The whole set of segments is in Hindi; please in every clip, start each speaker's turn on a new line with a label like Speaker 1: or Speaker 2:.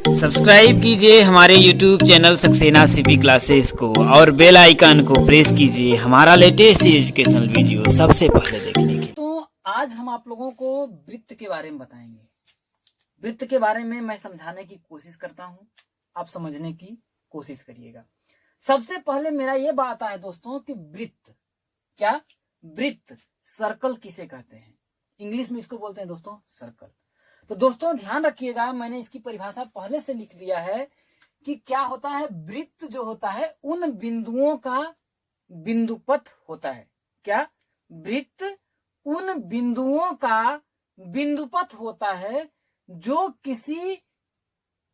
Speaker 1: सब्सक्राइब कीजिए हमारे YouTube channel Saxena CP classes को और बेल आइकन को प्रेस कीजिए हमारा लेटेस्ट एजुकेशनल वीडियो सबसे पहले देखने के।
Speaker 2: तो आज हम आप लोगों को वृत्त के बारे में बताएंगे। वृत्त के बारे में मैं समझाने की कोशिश करता हूं, आप समझने की कोशिश करिएगा। सबसे पहले मेरा ये बात है दोस्तों कि वृत्त क्या, वृत्त सर्कल किसे कहते हैं, इंग्लिश में इसको बोलते हैं दोस्तों सर्कल। तो दोस्तों ध्यान रखिएगा, मैंने इसकी परिभाषा पहले से लिख दिया है कि क्या होता है। वृत्त जो होता है उन बिंदुओं का बिंदुपथ होता है। क्या, वृत्त उन बिंदुओं का बिंदुपथ होता है जो किसी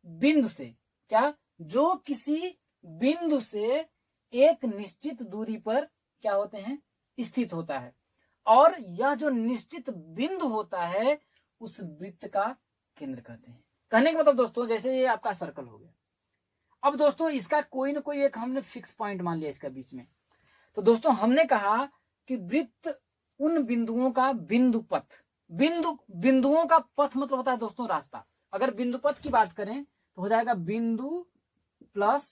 Speaker 2: बिंदु से, क्या, जो किसी बिंदु से एक निश्चित दूरी पर क्या होते हैं, स्थित होता है। और यह जो निश्चित बिंदु होता है उस वृत्त का केंद्र कहते हैं। कहने का मतलब दोस्तों, जैसे ये आपका सर्कल हो गया। अब दोस्तों इसका कोई ना कोई एक हमने फिक्स पॉइंट मान लिया इसका बीच में। तो दोस्तों हमने कहा कि वृत्त उन बिंदुओं का बिंदुपथ, बिंदुओं का पथ मतलब होता है दोस्तों रास्ता। अगर बिंदुपथ की बात करें तो हो जाएगा बिंदु प्लस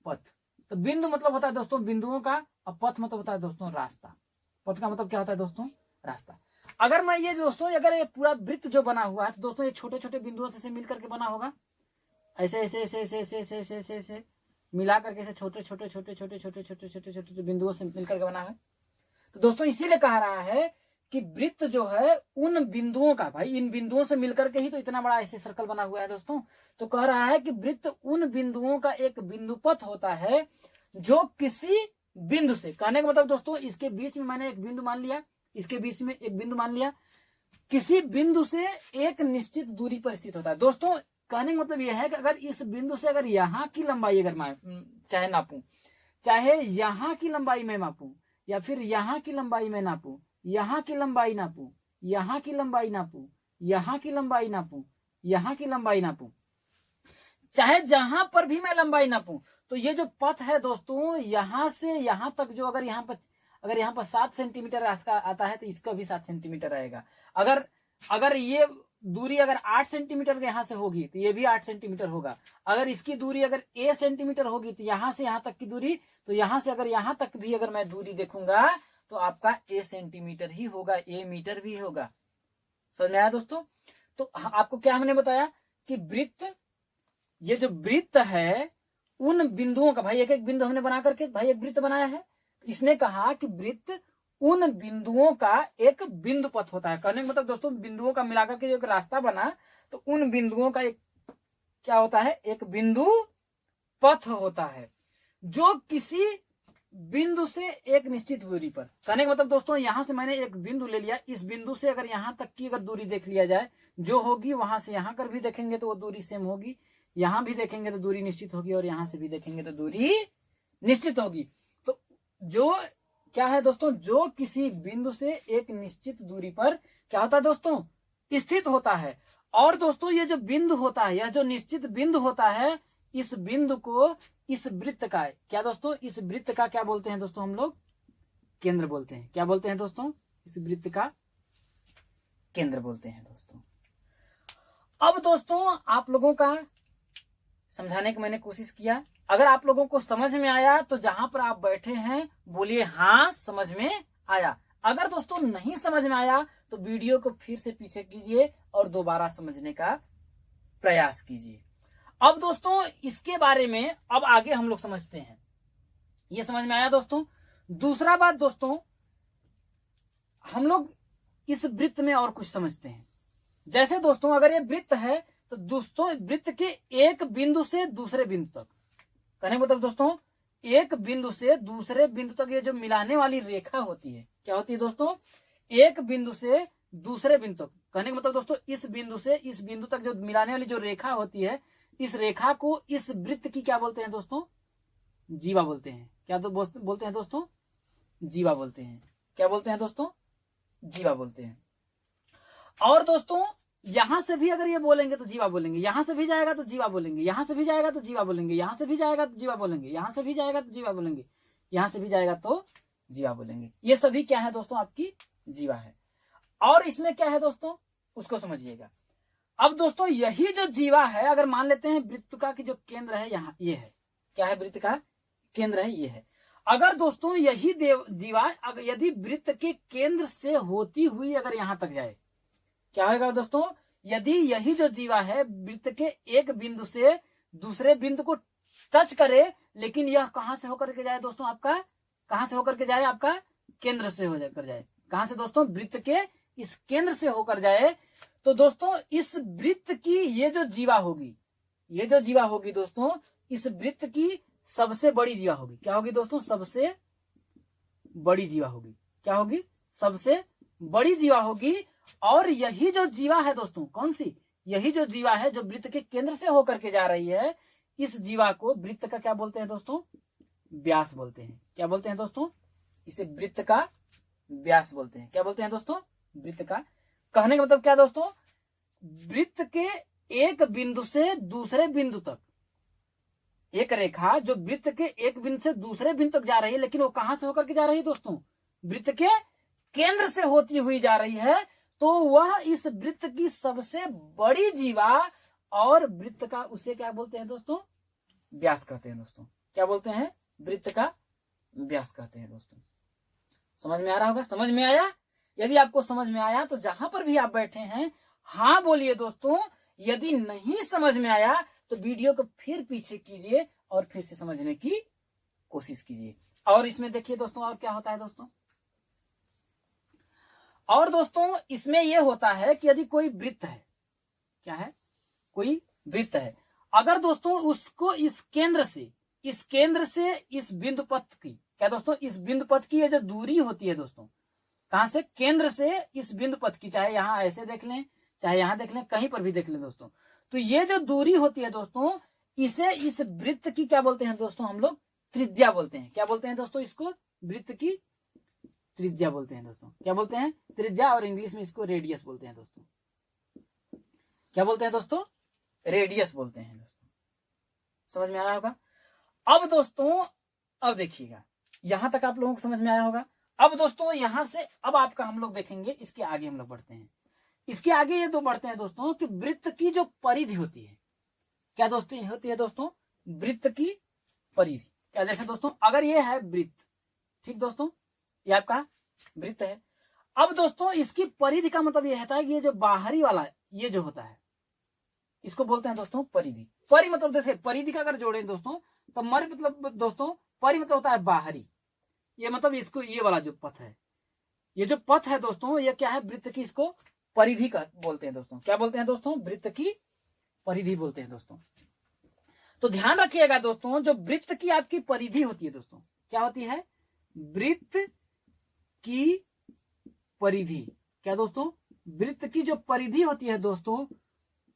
Speaker 2: पथ। तो बिंदु मतलब होता है दोस्तों बिंदुओं का, और पथ मतलब होता है दोस्तों रास्ता। पथ का मतलब क्या होता है दोस्तों, रास्ता। अगर मैं ये दोस्तों, अगर ये पूरा वृत्त जो बना हुआ है तो दोस्तों ये छोटे छोटे बिंदुओं से मिल करके बना होगा। ऐसे ऐसे ऐसे ऐसे ऐसे ऐसे ऐसे ऐसे ऐसे मिला करके ऐसे छोटे छोटे छोटे छोटे छोटे छोटे छोटे छोटे बिंदुओं से मिल करके बना है। तो दोस्तों इसीलिए कहा रहा है कि वृत्त जो है उन बिंदुओं का, भाई इन बिंदुओं से मिलकर के ही तो इतना बड़ा ऐसे सर्कल बना हुआ है दोस्तों। तो कह रहा है कि वृत्त उन बिंदुओं का एक बिंदुपथ होता है जो किसी बिंदु से, कहने का मतलब दोस्तों इसके बीच में मैंने एक बिंदु मान लिया, इसके बीच में एक बिंदु मान लिया, किसी बिंदु से एक निश्चित दूरी पर स्थित होता है। दोस्तों कहने का मतलब यह है कि अगर इस बिंदु से अगर यहाँ की लंबाई अगर मैं चाहे नापूं, चाहे यहाँ की लंबाई में नापूं, या फिर यहाँ की लंबाई में नापूं, यहाँ की लंबाई नापूं, यहाँ की लंबाई नापूं, यहाँ की लंबाई नापूं, यहाँ की लंबाई नापूं, चाहे जहां पर भी मैं लंबाई नापूं, तो ये जो पथ है दोस्तों यहाँ से यहाँ तक जो अगर यहाँ पर 7 सेंटीमीटर आता है तो इसका भी 7 सेंटीमीटर आएगा। अगर ये दूरी अगर 8 सेंटीमीटर यहाँ से होगी तो ये भी 8 सेंटीमीटर होगा। अगर इसकी दूरी अगर a सेंटीमीटर होगी तो यहाँ से यहाँ तक की दूरी, तो यहाँ से अगर यहाँ तक भी अगर मैं दूरी देखूंगा तो आपका a सेंटीमीटर ही होगा, a मीटर भी होगा। समझ में आया दोस्तों। तो आपको क्या हमने बताया कि वृत्त, ये जो वृत्त है उन बिंदुओं का, भाई एक एक बिंदु हमने बना करके भाई एक वृत्त बनाया है। इसने कहा कि वृत्त उन बिंदुओं का एक बिंदु पथ होता है। कहने का मतलब दोस्तों बिंदुओं का मिलाकर के जो एक रास्ता बना, तो उन बिंदुओं का एक क्या होता है, एक बिंदु पथ होता है जो किसी बिंदु से एक निश्चित दूरी पर। कहने का मतलब दोस्तों यहाँ से मैंने एक बिंदु ले लिया, इस बिंदु से अगर यहाँ तक की अगर दूरी देख लिया जाए जो होगी, वहां से यहाँ कर भी देखेंगे तो वो दूरी सेम होगी, यहाँ भी देखेंगे तो दूरी निश्चित होगी, और यहाँ से भी देखेंगे तो दूरी निश्चित होगी। तो जो क्या है दोस्तों, जो किसी बिंदु से एक निश्चित दूरी पर क्या होता है दोस्तों, स्थित होता है। और दोस्तों ये जो बिंदु होता है, यह जो निश्चित बिंदु होता है, इस बिंदु को इस वृत्त का क्या दोस्तों, इस वृत्त का क्या बोलते हैं दोस्तों, हम लोग केंद्र बोलते हैं। क्या बोलते हैं दोस्तों, इस वृत्त का केंद्र बोलते हैं दोस्तों। अब दोस्तों आप लोगों का समझाने की मैंने कोशिश किया। अगर आप लोगों को समझ में आया तो जहां पर आप बैठे हैं बोलिए हाँ समझ में आया। अगर दोस्तों नहीं समझ में आया तो वीडियो को फिर से पीछे कीजिए और दोबारा समझने का प्रयास कीजिए। अब दोस्तों इसके बारे में अब आगे हम लोग समझते हैं। ये समझ में आया दोस्तों। दूसरा बात दोस्तों, हम लोग इस वृत्त में और कुछ समझते हैं। जैसे दोस्तों अगर ये वृत्त है तो दोस्तों वृत्त के एक बिंदु से दूसरे बिंदु तक, कहने मतलब दोस्तों एक बिंदु से दूसरे बिंदु तक ये जो मिलाने वाली रेखा होती है, क्या होती है दोस्तों, एक बिंदु से दूसरे बिंदु तक। कहने का मतलब दोस्तों इस बिंदु से इस बिंदु तक जो मिलाने वाली जो रेखा होती है, इस रेखा को इस वृत्त की क्या बोलते हैं दोस्तों, जीवा बोलते हैं। क्या तो बोलते हैं दोस्तों, जीवा बोलते हैं। क्या बोलते हैं दोस्तों, जीवा बोलते हैं। और दोस्तों यहां से भी अगर ये बोलेंगे तो जीवा बोलेंगे, यहां से भी जाएगा तो जीवा बोलेंगे, यहां से भी जाएगा तो जीवा बोलेंगे, यहां से भी जाएगा तो जीवा बोलेंगे, यहां से भी जाएगा तो जीवा बोलेंगे, यहां से भी जाएगा तो जीवा बोलेंगे। ये सभी क्या है दोस्तों, आपकी जीवा है। और इसमें क्या है दोस्तों, उसको समझिएगा। अब दोस्तों यही जो जीवा है, अगर मान लेते हैं वृत्त की जो केंद्र है यहाँ ये है, क्या है, वृत्त का केंद्र है ये है। अगर दोस्तों यही जीवा यदि वृत्त के केंद्र से होती हुई अगर यहाँ तक जाए, क्या होगा दोस्तों, यदि यही जो जीवा है वृत्त के एक बिंदु से दूसरे बिंदु को टच करे, लेकिन यह कहां से होकर के जाए दोस्तों, आपका कहां से होकर के जाए, आपका केंद्र से होकर जाए, कहां से दोस्तों, वृत्त के इस केंद्र से होकर जाए, तो दोस्तों इस वृत्त की ये जो जीवा होगी, ये जो जीवा होगी दोस्तों, इस वृत्त की सबसे बड़ी जीवा होगी, क्या होगी दोस्तों, सबसे बड़ी जीवा होगी, क्या होगी, सबसे बड़ी जीवा होगी। और यही जो जीवा है दोस्तों, कौन सी, यही जो जीवा है जो वृत्त के केंद्र से होकर के जा रही है, इस जीवा को वृत्त का क्या बोलते हैं दोस्तों, व्यास बोलते हैं। क्या बोलते हैं दोस्तों, इसे वृत्त का व्यास बोलते हैं। क्या बोलते हैं दोस्तों, वृत्त का। कहने का मतलब क्या दोस्तों, वृत्त के एक बिंदु से दूसरे बिंदु तक एक रेखा जो वृत्त के एक बिंदु से दूसरे बिंदु तक जा रही है, लेकिन वो कहां से होकर के जा रही है दोस्तों, वृत्त के केंद्र से होती हुई जा रही है, तो वह इस वृत्त की सबसे बड़ी जीवा और वृत्त का उसे क्या बोलते हैं दोस्तों, व्यास कहते हैं दोस्तों। क्या बोलते हैं, वृत्त का व्यास कहते हैं दोस्तों। समझ में आ रहा होगा, समझ में आया। यदि आपको समझ में आया तो जहां पर भी आप बैठे हैं हाँ बोलिए दोस्तों। यदि नहीं समझ में आया तो वीडियो को फिर पीछे कीजिए और फिर से समझने की कोशिश कीजिए। और इसमें देखिए दोस्तों और क्या होता है दोस्तों, और दोस्तों इसमें यह होता है कि यदि कोई वृत्त है, क्या है, कोई वृत्त है, अगर दोस्तों उसको इस केंद्र से इस बिंदु पथ की, क्या दोस्तों, इस बिंदु पथ की ये जो दूरी होती है दोस्तों, कहां से, केंद्र से इस बिंदु पथ की, चाहे यहाँ ऐसे देख लें चाहे यहाँ देख लें, कहीं पर भी देख लें दोस्तों, तो ये जो दूरी होती है दोस्तों, इसे इस वृत्त की क्या बोलते हैं दोस्तों, हम लोग त्रिज्या बोलते हैं। क्या बोलते हैं दोस्तों, इसको वृत्त की त्रिज्या बोलते हैं दोस्तों। क्या बोलते हैं, त्रिज्या, और इंग्लिश में इसको रेडियस बोलते हैं दोस्तों। क्या बोलते हैं दोस्तों, रेडियस बोलते हैं दोस्तों। समझ में आया होगा। अब दोस्तों अब देखिएगा, यहां तक आप लोगों को समझ में आया होगा। अब दोस्तों यहां से अब आपका हम लोग देखेंगे, इसके आगे हम लोग बढ़ते हैं। इसके आगे ये दो बढ़ते हैं दोस्तों कि वृत्त की जो परिधि होती है, क्या दोस्तों होती है दोस्तों, वृत्त की परिधि। क्या, जैसे दोस्तों अगर ये है वृत्त, ठीक दोस्तों, ये आपका वृत्त है। अब दोस्तों इसकी परिधि का मतलब ये होता है कि ये जो बाहरी वाला ये जो होता है, इसको बोलते हैं दोस्तों परिधि। परि मतलब देखिए, परिधि का अगर जोड़े दोस्तों तो मर मतलब दोस्तों, परि मतलब होता है बाहरी, ये मतलब इसको ये वाला जो पथ है, ये जो पथ है दोस्तों, ये क्या है, वृत्त की, इसको परिधि का बोलते हैं दोस्तों। क्या बोलते हैं दोस्तों, वृत्त की परिधि बोलते हैं दोस्तों। तो ध्यान रखिएगा दोस्तों, जो वृत्त की आपकी परिधि होती है दोस्तों, क्या होती है, वृत्त की परिधि। क्या दोस्तों, वृत्त की जो परिधि होती है दोस्तों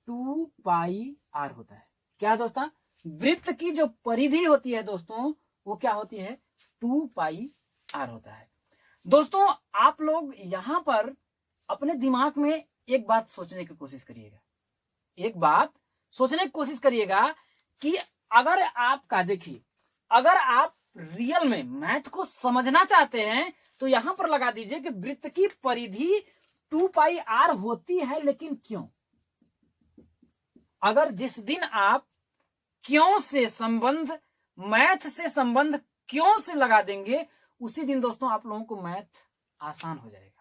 Speaker 2: 2πr होता है। क्या दोस्तों, वृत्त की जो परिधि होती है दोस्तों वो क्या होती है, 2πr होता है दोस्तों। आप लोग यहां पर अपने दिमाग में एक बात सोचने की कोशिश करिएगा, एक बात सोचने की कोशिश करिएगा कि अगर आपका, देखिए, अगर आप रियल में मैथ को समझना चाहते हैं तो यहां पर लगा दीजिए कि वृत्त की परिधि 2πr होती है, लेकिन क्यों। अगर जिस दिन आप क्यों से संबंध, मैथ से संबंध क्यों से लगा देंगे, उसी दिन दोस्तों आप लोगों को मैथ आसान हो जाएगा।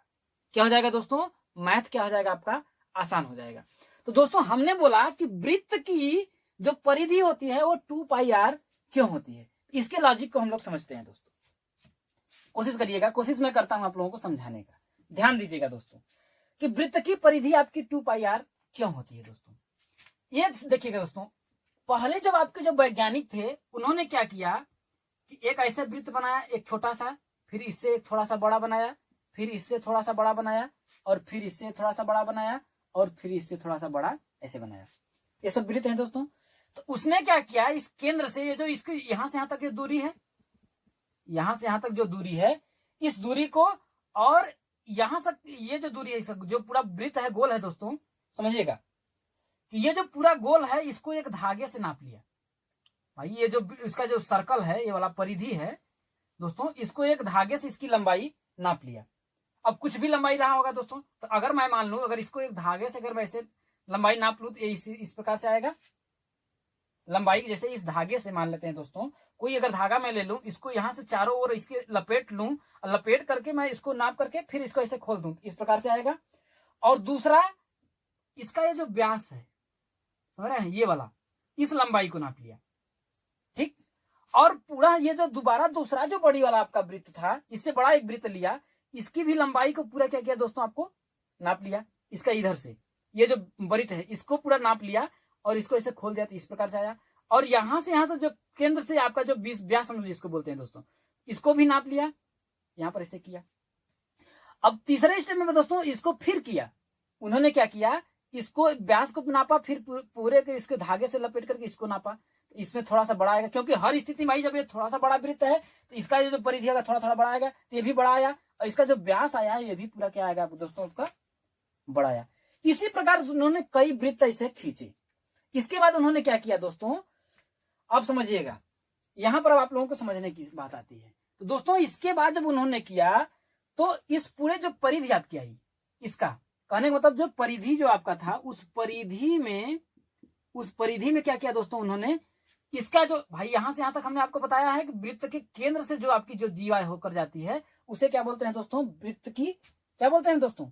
Speaker 2: क्या हो जाएगा दोस्तों, मैथ क्या हो जाएगा, आपका आसान हो जाएगा। तो दोस्तों हमने बोला कि वृत्त की जो परिधि होती है वो 2πr क्यों होती है, इसके लॉजिक को हम लोग समझते हैं दोस्तों। कोशिश करिएगा, कोशिश मैं करता हूं आप लोगों को समझाने का। ध्यान दीजिएगा दोस्तों कि वृत्त की परिधि आपकी 2πr क्यों होती है दोस्तों। ये देखिएगा दोस्तों, पहले जब आपके जो वैज्ञानिक थे उन्होंने क्या किया कि एक ऐसे वृत्त बनाया, एक छोटा सा, फिर इससे एक थोड़ा सा बड़ा बनाया, फिर इससे थोड़ा सा बड़ा बनाया, और फिर इससे थोड़ा सा बड़ा बनाया, और फिर इससे थोड़ा सा बड़ा ऐसे बनाया। ये सब वृत्त हैं दोस्तों। तो उसने क्या किया, इस केंद्र से ये जो इसकी यहां से यहां तक ये दूरी है, यहां से यहां तक जो दूरी है, इस दूरी को, और यहां तक ये जो दूरी है, जो पूरा वृत्त है, गोल है दोस्तों, समझिएगा कि ये जो पूरा गोल है इसको एक धागे से नाप लिया भाई। ये जो इसका जो सर्कल है, ये वाला परिधि है दोस्तों, इसको एक धागे से इसकी लंबाई नाप लिया। अब कुछ भी लंबाई रहा होगा दोस्तों, तो अगर मैं मान लूं, अगर इसको एक धागे से अगर मैं ऐसे लंबाई नाप लूं तो ये इस प्रकार से आएगा। लंबाई जैसे इस धागे से मान लेते हैं दोस्तों, कोई अगर धागा मैं ले लूं, इसको यहाँ से चारों ओर इसके लपेट लूं, लपेट करके मैं इसको नाप करके फिर इसको ऐसे खोल दूं, इस प्रकार से आएगा। और दूसरा इसका ये जो व्यास है, समझ रहे हैं, ये वाला, इस लंबाई को नाप लिया, ठीक। और पूरा ये जो दोबारा दूसरा जो बड़ी वाला आपका वृत्त था, इससे बड़ा एक वृत्त लिया, इसकी भी लंबाई को पूरा क्या किया दोस्तों, आपको नाप लिया। इसका इधर से ये जो वृत्त है इसको पूरा नाप लिया और इसको ऐसे खोल दिया, तो इस प्रकार से आया। और यहाँ से जो केंद्र से आपका जो व्यास हम जिसको बोलते हैं दोस्तों, इसको भी नाप लिया, यहाँ पर ऐसे किया। अब तीसरे स्टेप में दोस्तों इसको फिर किया, उन्होंने क्या किया, इसको व्यास को नापा, फिर पूरे के इसके धागे से लपेट करके इसको नापा। इसमें थोड़ा सा बड़ा आएगा, क्योंकि हर स्थिति में जब ये थोड़ा सा बड़ा वृत्त है तो इसका जो परिधि आएगा थोड़ा थोड़ा बड़ा आएगा, तो ये भी बड़ा आया। और इसका जो व्यास आया ये भी पूरा क्या आएगा दोस्तों, आपका बड़ा आया। इसी प्रकार उन्होंने कई वृत्त ऐसे खींचे। इसके बाद उन्होंने क्या किया दोस्तों, अब समझिएगा, यहां पर अब आप लोगों को समझने की बात आती है। तो दोस्तों इसके बाद जब उन्होंने किया तो इस पूरे जो परिधि आपकी आई, इसका कहने का मतलब जो परिधि जो आपका था, उस परिधि में क्या किया दोस्तों, उन्होंने इसका जो भाई यहां से यहां तक हमने आपको बताया है कि वृत्त के केंद्र से जो आपकी जो जीवा होकर जाती है उसे क्या बोलते हैं दोस्तों, वृत्त की क्या बोलते हैं दोस्तों,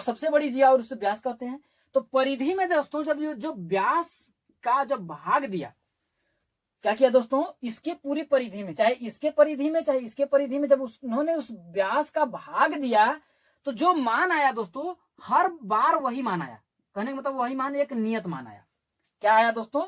Speaker 2: सबसे बड़ी जीवा, और उससे व्यास कहते हैं। तो परिधि में दोस्तों जब जो व्यास का जब भाग दिया, क्या किया दोस्तों, इसके पूरी परिधि में, चाहे इसके परिधि में चाहे इसके परिधि में, जब उन्होंने उस व्यास का भाग दिया तो जो मान आया दोस्तों, हर बार वही मान आया। कहने का मतलब वही मान, एक नियत मान आया। क्या आया दोस्तों,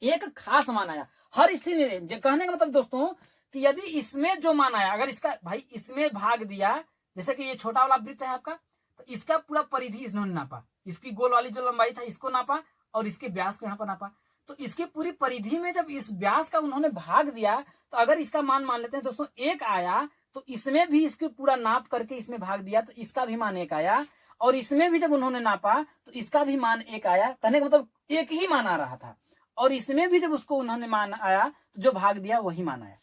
Speaker 2: एक खास मान आया हर स्थिति में। कहने का मतलब दोस्तों कि यदि इसमें जो मान आया, अगर इसका भाई इसमें भाग दिया, जैसे कि ये छोटा वाला वृत्त है आपका, तो इसका पूरा परिधि इन्होंने नापा, इसकी गोल वाली जो लंबाई था इसको नापा और इसके व्यास को यहाँ पर नापा। तो इसकी पूरी परिधि में जब इस व्यास का उन्होंने भाग दिया, तो अगर इसका मान लेते हैं दोस्तों एक आया, तो इसमें भी इसके पूरा नाप करके इसमें भाग दिया तो इसका भी मान एक आया। और इसमें भी जब उन्होंने नापा तो इसका भी मान एक आया। कहने का मतलब एक ही मान आ रहा था, और इसमें भी जब उसको उन्होंने मान आया तो जो भाग दिया वही मान आया।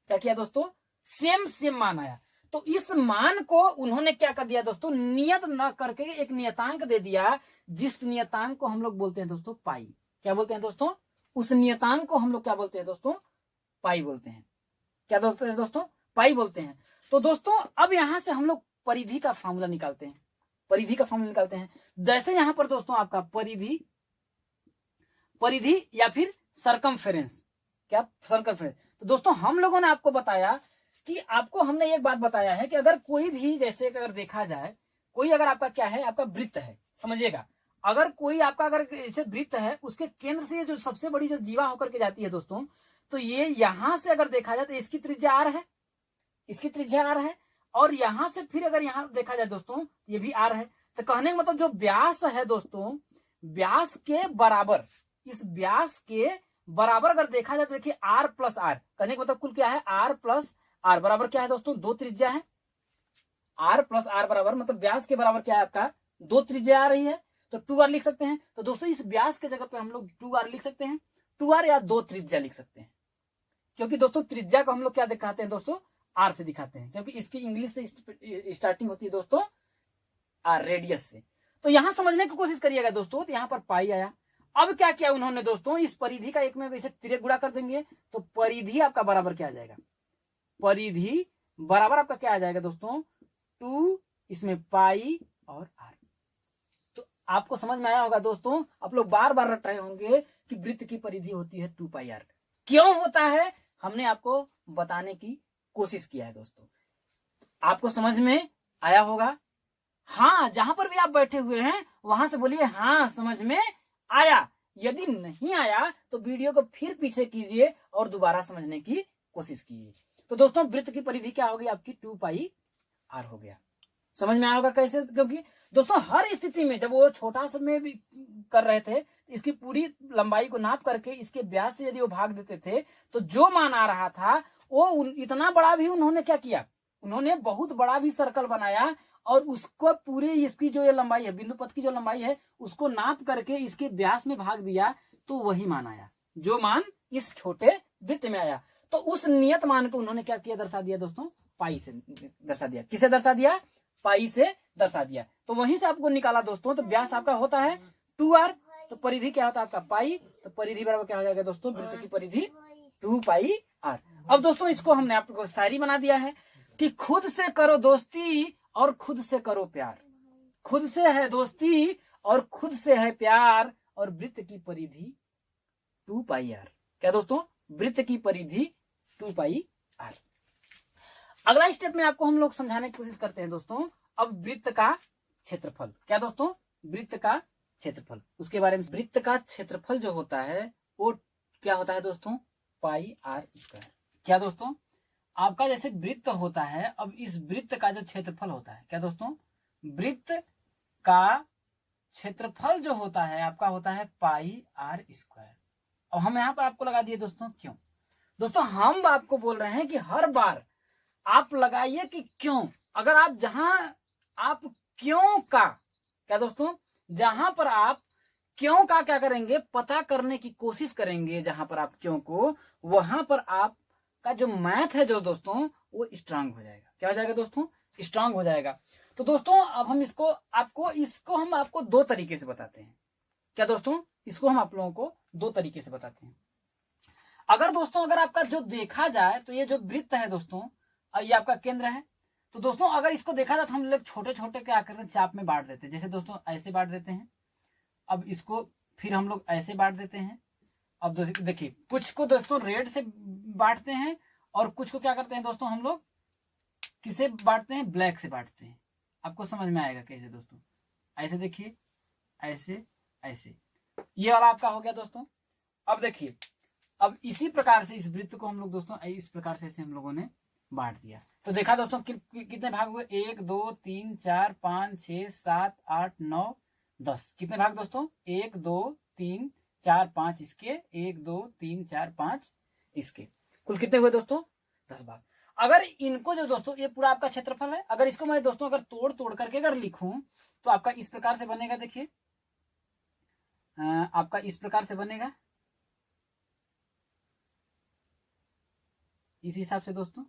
Speaker 2: क्या किया दोस्तों, सेम मान आया। तो इस मान को उन्होंने क्या कर दिया दोस्तों, नियत न करके एक नियतांक दे दिया, जिस नियतांक को हम लोग बोलते हैं दोस्तों पाई। क्या बोलते हैं दोस्तों, उस नियतांक को हम लोग क्या बोलते हैं दोस्तों, पाई बोलते हैं। क्या दोस्तों पाई बोलते हैं। तो दोस्तों अब यहां से हम लोग परिधि का फॉर्मूला निकालते हैं, जैसे यहां पर दोस्तों आपका परिधि या फिर सरकमफेरेंस, क्या सरकमफेरेंस। तो दोस्तों हम लोगों ने आपको बताया कि आपको हमने एक बात बताया है कि अगर कोई भी, जैसे अगर देखा जाए, कोई अगर आपका क्या है, आपका वृत्त है, समझिएगा, अगर कोई आपका अगर जैसे वृत्त है, उसके केंद्र से जो सबसे बड़ी जो जीवा होकर के जाती है दोस्तों, तो ये यहां से अगर देखा जाए तो इसकी त्रिज्या आर है, इसकी त्रिज्या आर है। और यहां से फिर अगर यहां देखा जाए दोस्तों, ये भी आर है। तो कहने का मतलब जो व्यास है दोस्तों, व्यास के बराबर, इस व्यास के बराबर अगर देखा जाए तो देखिए आर प्लस आर, कहने का मतलब कुल क्या है, आर प्लस आर बराबर क्या है दोस्तों, दो त्रिज्या है। आर प्लस आर बराबर मतलब व्यास के बराबर क्या है आपका, दो त्रिज्या आ रही है, तो 2r लिख सकते हैं। तो दोस्तों इस व्यास के जगह पे हम लोग 2r लिख सकते हैं, 2r या दो त्रिज्या लिख सकते हैं, क्योंकि दोस्तों त्रिज्या को हम लोग क्या दिखाते हैं दोस्तों, आर से दिखाते हैं, क्योंकि इसकी इंग्लिश से स्टार्टिंग होती है दोस्तों आर, रेडियस से। तो यहां समझने की कोशिश करिएगा दोस्तों, तो यहां पर पाई आया। अब क्या किया उन्होंने दोस्तों, इस परिधि का एक में इसे तिरक गुणा कर देंगे, तो परिधि आपका बराबर क्या आ जाएगा, परिधि बराबर आपका क्या आ जाएगा दोस्तों, 2 इसमें पाई और आर। तो आपको समझ में आया होगा दोस्तों, आप लोग बार बार रट रहे होंगे कि वृत्त की परिधि होती है 2 पाई आर। क्यों होता है, हमने आपको बताने की कोशिश किया है दोस्तों, आपको समझ में आया होगा। हाँ, जहां पर भी आप बैठे हुए हैं वहां से बोलिए हाँ समझ में आया। यदि नहीं आया तो वीडियो को फिर पीछे कीजिए और दोबारा समझने की कोशिश कीजिए। तो दोस्तों वृत्त की परिधि क्या होगी आपकी, 2 पाई आर हो गया। समझ में आया होगा कैसे, क्योंकि दोस्तों हर स्थिति में जब वो छोटा सा में भी कर रहे थे, इसकी पूरी लंबाई को नाप करके इसके व्यास से यदि वो भाग देते थे, तो जो मान आ रहा था वो इतना बड़ा भी उन्होंने क्या किया, उन्होंने बहुत बड़ा भी सर्कल बनाया और उसको पूरे इसकी जो ये लंबाई है, बिंदु पथ की जो लंबाई है, उसको नाप करके इसके व्यास में भाग दिया, तो वही मान आया, जो मान इस छोटे वृत्त में आया। तो उस नियत मान को उन्होंने क्या किया, दर्शा दिया दोस्तों, पाई से दर्शा दिया। किसे दर्शा दिया, पाई से दर्शा दिया। तो वहीं से आपको निकाला दोस्तों, तो व्यास आपका होता है 2r, तो परिधि क्या होता है आपका पाई, तो परिधि बराबर क्या हो जाएगा दोस्तों, वृत्त की परिधि 2 पाई r। अब दोस्तों इसको हमने आपको शायरी बना दिया है कि खुद से करो दोस्ती और खुद से करो प्यार, खुद से है दोस्ती और खुद से है प्यार, और वृत्त की परिधि 2 पाई r। क्या दोस्तों, वृत्त की परिधि 2 पाई r। अगला स्टेप में आपको हम लोग समझाने की कोशिश करते हैं दोस्तों। अब वृत्त का क्षेत्रफल, क्या दोस्तों, वृत्त का क्षेत्रफल, उसके बारे में। वृत्त का क्षेत्रफल जो होता है वो क्या होता है दोस्तों, पाई r स्क्वायर। क्या दोस्तों, आपका जैसे वृत्त होता है, अब इस वृत्त का जो क्षेत्रफल होता है, क्या दोस्तों, वृत्त का क्षेत्रफल जो होता है आपका होता है पाई r स्क्वायर। और हम यहाँ पर आपको लगा दिए दोस्तों, क्यों दोस्तों, हम आपको बोल रहे हैं कि हर बार आप लगाइए कि क्यों। अगर आप जहां आप क्यों का, क्या दोस्तों, जहां पर आप क्यों का क्या करेंगे, पता करने की कोशिश करेंगे, जहां पर आप क्यों को, वहां पर आपका जो मैथ है जो दोस्तों वो स्ट्रांग हो जाएगा। क्या हो जाएगा दोस्तों, स्ट्रांग हो जाएगा। तो दोस्तों अब हम इसको हम आपको 2 तरीके से बताते हैं। क्या दोस्तों, इसको हम आप लोगों को 2 तरीके से बताते हैं। अगर दोस्तों अगर आपका जो देखा जाए तो ये जो वृत्त है दोस्तों, ये आपका केंद्र है। तो दोस्तों अगर इसको देखा जाए तो हम लोग छोटे छोटे क्या करते हैं, चाप में बांट देते हैं। जैसे दोस्तों ऐसे बांट देते हैं, अब इसको फिर हम लोग ऐसे बांट देते हैं। अब देखिए कुछ को दोस्तों रेड से बांटते हैं और कुछ को क्या करते हैं दोस्तों, हम लोग किसे बांटते हैं, ब्लैक से बांटते हैं। आपको समझ में आएगा कैसे दोस्तों, ऐसे देखिए, ऐसे ऐसे, ये वाला आपका हो गया दोस्तों। अब देखिए, अब इसी प्रकार से इस वृत्त को हम लोग दोस्तों इस प्रकार से हम लोगों ने बांट दिया। तो देखा दोस्तों कितने भाग हुए, 1 2 3 4 5 6 7 8 9 10। कितने भाग दोस्तों, 1 2 3 4 5 इसके, 1 2 3 4 5 इसके, कुल कितने हुए दोस्तों, 10 भाग। अगर इनको जो दोस्तों, ये पूरा आपका क्षेत्रफल है, अगर इसको मैं दोस्तों अगर तोड़ तोड़ करके अगर लिखूं तो आपका इस प्रकार से बनेगा। देखिए आपका इस प्रकार से बनेगा, इस हिसाब से दोस्तों,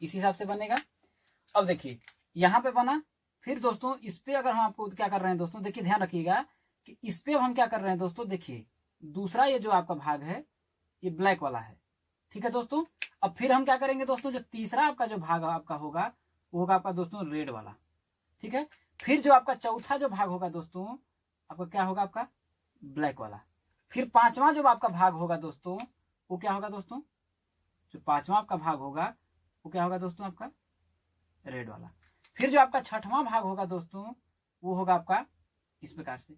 Speaker 2: इस हिसाब से बनेगा। अब देखिए यहाँ पे बना, फिर दोस्तों इस पे अगर हम आपको क्या कर रहे हैं दोस्तों, देखिए ध्यान रखिएगा कि इस पे हम क्या कर रहे हैं दोस्तों, देखिए दूसरा ये जो आपका भाग है ये ब्लैक वाला है, ठीक है दोस्तों। अब फिर हम क्या करेंगे दोस्तों, जो तीसरा आपका जो भाग आपका होगा वो होगा आपका दोस्तों रेड वाला, ठीक है। फिर जो आपका चौथा जो भाग होगा दोस्तों आपका क्या होगा, आपका ब्लैक वाला। फिर पांचवा जो आपका भाग होगा दोस्तों वो क्या होगा दोस्तों, जो पांचवा आपका भाग होगा वो क्या होगा दोस्तों, आपका रेड वाला। फिर जो आपका छठवां भाग होगा दोस्तों वो होगा आपका इस प्रकार से।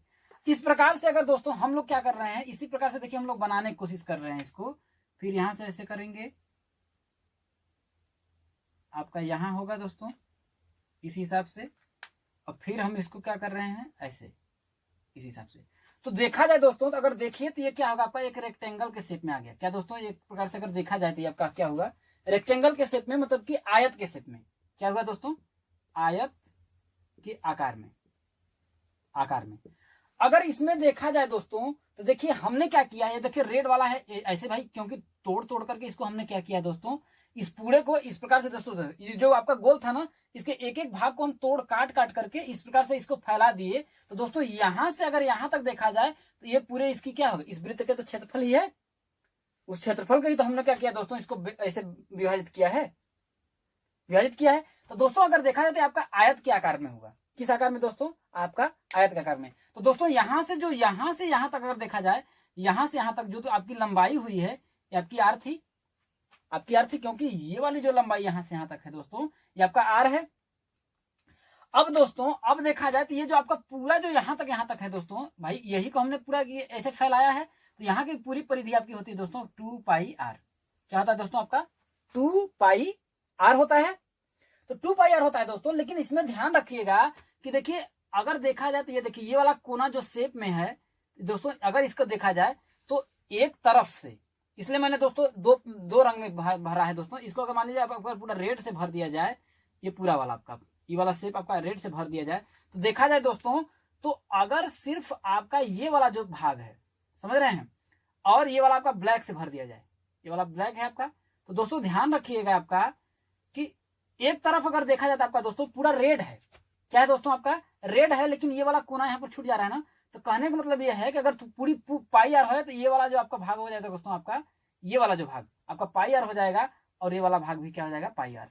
Speaker 2: इस प्रकार से अगर दोस्तों हम लोग क्या कर रहे हैं, इसी प्रकार से देखिए हम लोग बनाने की कोशिश कर रहे हैं इसको। फिर यहां से ऐसे करेंगे, आपका यहां होगा दोस्तों इस हिसाब से, और फिर हम इसको क्या कर रहे हैं ऐसे, इस हिसाब से। तो देखा जाए दोस्तों, तो अगर देखिए तो ये क्या होगा, आपका एक रेक्टेंगल के शेप में आ गया। क्या दोस्तों, एक प्रकार से अगर देखा जाए तो ये आपका क्या हुआ, रेक्टेंगल के शेप में, मतलब कि आयत के शेप में। क्या हुआ दोस्तों, आयत के आकार में, अगर इसमें देखा जाए दोस्तों तो देखिए हमने क्या किया है, देखिए रेड वाला है ऐसे भाई, क्योंकि तोड़ तोड़ करके इसको हमने क्या किया दोस्तों, इस पूरे को इस प्रकार से दोस्तों, ये जो आपका गोल था ना, इसके एक एक भाग को हम तोड़ काट करके इस प्रकार से इसको फैला दिए। तो दोस्तों यहां से अगर यहां तक देखा जाए तो ये पूरे इसकी क्या होगा, इस वृत्त के तो क्षेत्रफल ही है, उस क्षेत्रफल का ही तो हमने क्या किया दोस्तों, इसको ऐसे विभाजित किया है। तो दोस्तों अगर देखा जाए तो आपका आयत के आकार में होगा। किस आकार में दोस्तों, आपका आयत के आकार में। तो दोस्तों यहां से यहां तक अगर देखा जाए, यहां से यहां तक जो तो आपकी लंबाई हुई है ये आपकी आर थी, क्योंकि ये वाली जो लंबाई यहां से यहां तक है दोस्तों ये आपका आर है। अब दोस्तों अब देखा जाए तो ये जो आपका पूरा जो यहां तक है दोस्तों, भाई यही को हमने पूरा ऐसे फैलाया है। तो यहाँ की पूरी परिधि आपकी होती है दोस्तों 2 पाई आर। क्या होता है दोस्तों, आपका 2 पाई आर होता है। तो 2 पाई आर होता है दोस्तों। लेकिन इसमें ध्यान रखिएगा कि देखिए अगर देखा जाए तो ये देखिए ये वाला कोना जो शेप में है दोस्तों, अगर इसको देखा जाए तो एक तरफ से, इसलिए मैंने दोस्तों दो रंग में भरा है दोस्तों। इसको अगर मान लीजिए आपका पूरा रेड से भर दिया जाए, ये पूरा वाला आपका ये वाला शेप आपका रेड से भर दिया जाए, तो देखा जाए दोस्तों तो अगर सिर्फ आपका ये वाला जो भाग है, समझ रहे हैं, और ये वाला आपका ब्लैक से भर दिया जाए, ये वाला ब्लैक है आपका, तो दोस्तों ध्यान रखिएगा आपका कि एक तरफ अगर देखा जाए तो आपका दोस्तों पूरा रेड है, क्या है दोस्तों आपका रेड है, लेकिन ये वाला कोना यहाँ पर छूट जा रहा है ना, तो कहने का मतलब ये है कि अगर पूरी पाई आर है तो ये वाला जो आपका भाग हो जाएगा दोस्तों, आपका ये वाला जो भाग आपका पाई आर हो जाएगा, और ये वाला भाग भी क्या हो जाएगा पाई आर।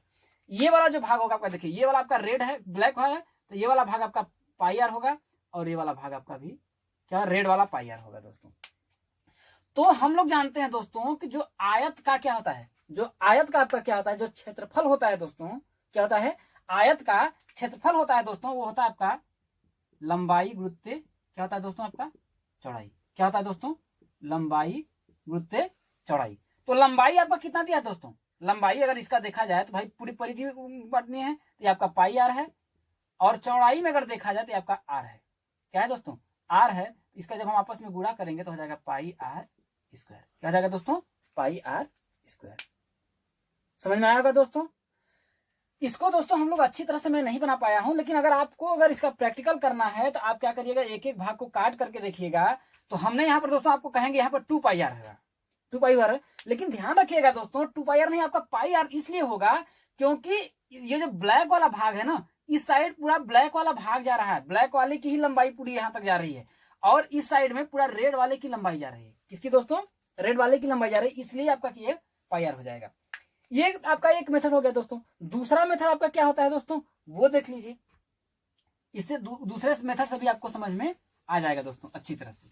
Speaker 2: ये वाला जो भाग होगा आपका, देखिए ये वाला आपका रेड है, ब्लैक है, तो ये वाला भाग आपका पाई आर होगा, और ये वाला भाग आपका भी क्या रेड वाला पाई आर होगा दोस्तों। तो हम लोग जानते हैं दोस्तों कि जो आयत का क्या होता है, जो आयत का आपका क्या होता है, जो क्षेत्रफल होता है दोस्तों, क्या होता है, आयत का क्षेत्रफल होता है दोस्तों, वो होता है आपका लंबाई गुणित क्या होता है दोस्तों आपका चौड़ाई। क्या होता है दोस्तों, लंबाई गुणित चौड़ाई। तो लंबाई आपका कितना दिया दोस्तों, लंबाई अगर इसका देखा जाए तो भाई पूरी परिधि बांटनी है, तो ये आपका पाई आर है, और चौड़ाई में अगर देखा जाए तो ये आपका आर है। क्या है दोस्तों, आर है। इसका जब हम आपस में गुणा करेंगे तो हो जाएगा पाई आर स्क्वायर। क्या हो जाएगा दोस्तों, पाई आर स्क्वायर। समझ में आया होगा दोस्तों। इसको दोस्तों हम लोग अच्छी तरह से मैं नहीं बना पाया हूं, लेकिन अगर आपको अगर इसका प्रैक्टिकल करना है तो आप क्या करिएगा, एक एक भाग को काट करके देखिएगा। तो हमने यहाँ पर दोस्तों आपको कहेंगे यहाँ पर 2 पाई आर है, 2 पाई आर, लेकिन ध्यान रखिएगा दोस्तों 2 पाई आर नहीं, आपका पाई आर इसलिए होगा क्योंकि ये जो ब्लैक वाला भाग है ना, इस साइड पूरा ब्लैक वाला भाग जा रहा है, ब्लैक वाले की ही लंबाई पूरी यहाँ तक जा रही है, और इस साइड में पूरा रेड वाले की लंबाई जा रही है। किसकी दोस्तों, रेड वाले की लंबाई जा रही है, इसलिए आपका ये पाई आर हो जाएगा। ये आपका एक मेथड हो गया दोस्तों। दूसरा मेथड आपका क्या होता है दोस्तों, वो देख लीजिए। इससे दूसरे मेथड से भी आपको समझ में आ जाएगा दोस्तों अच्छी तरह से।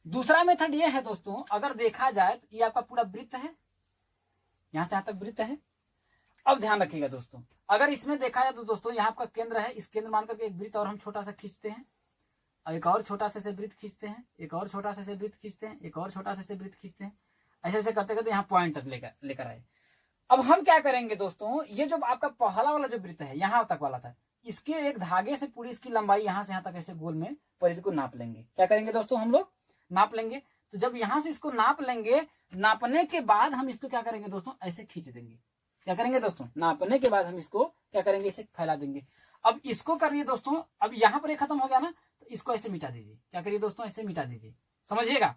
Speaker 2: दूसरा मेथड ये है दोस्तों, अगर देखा जाए तो ये आपका पूरा वृत्त है, यहां से यहां तक वृत्त है। अब ध्यान रखिएगा दोस्तों, अगर इसमें देखा जाए तो दोस्तों यहाँ आपका केंद्र है, इस केंद्र मान करके एक वृत्त और हम छोटा सा खींचते हैं, और एक और छोटा से वृत्त खींचते हैं, एक और छोटा से वृत्त खींचते हैं, एक और छोटा से वृत्त खींचते हैं, ऐसे ऐसे करते करते यहाँ पॉइंट तक लेकर आए। अब हम क्या करेंगे दोस्तों, ये जो आपका पहला वाला जो वृत्त है यहाँ तक वाला था, इसके एक धागे से पूरी इसकी लंबाई यहाँ से यहाँ तक ऐसे गोल में परिधि को नाप लेंगे। क्या करेंगे दोस्तों, हम लोग नाप लेंगे। तो जब यहाँ से इसको नाप लेंगे, नापने के बाद हम इसको क्या करेंगे दोस्तों, ऐसे खींच देंगे। क्या करेंगे दोस्तों, नापने के बाद हम इसको क्या करेंगे, इसे फैला देंगे। अब इसको करिए दोस्तों, अब यहाँ पर खत्म हो गया ना, तो इसको ऐसे मिटा दीजिए। क्या करिए दोस्तों, ऐसे मिटा दीजिए। समझिएगा,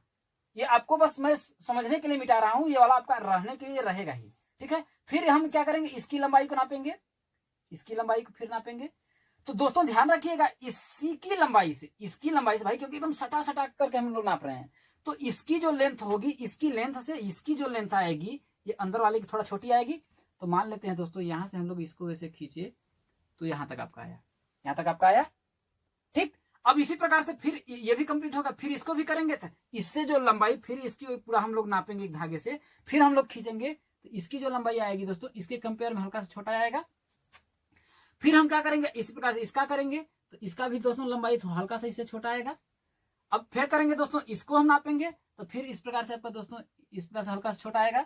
Speaker 2: ये आपको बस मैं समझने के लिए मिटा रहा हूँ, ये वाला आपका रहने के लिए रहेगा ही, ठीक है। फिर हम क्या करेंगे, इसकी लंबाई को नापेंगे, इसकी लंबाई को फिर नापेंगे। तो दोस्तों ध्यान रखिएगा, इसकी लंबाई से भाई, क्योंकि एकदम सटा सटा करके हम लोग नाप रहे हैं, तो इसकी जो लेंथ होगी, इसकी लेंथ से इसकी जो लेंथ आएगी, ये अंदर वाले की थोड़ा छोटी आएगी। तो मान लेते हैं दोस्तों, यहां से हम लोग इसको वैसे खींचे तो यहां तक आपका आया, यहां तक आपका आया, ठीक। अब इसी प्रकार से फिर ये भी कंप्लीट होगा, फिर इसको भी करेंगे, तो इससे जो लंबाई फिर इसकी पूरा हम लोग नापेंगे एक धागे से, फिर हम लोग खींचेंगे, तो इसकी जो लंबाई आएगी दोस्तों, इसके कंपेयर में हल्का सा छोटा आएगा। फिर हम क्या करेंगे, इसी प्रकार से इसका करेंगे, तो इसका भी दोस्तों लंबाई हल्का सा इससे छोटा आएगा। अब फिर करेंगे दोस्तों, इसको हम नापेंगे, तो फिर इस प्रकार से आपका दोस्तों इस प्रकार से हल्का सा छोटा आएगा।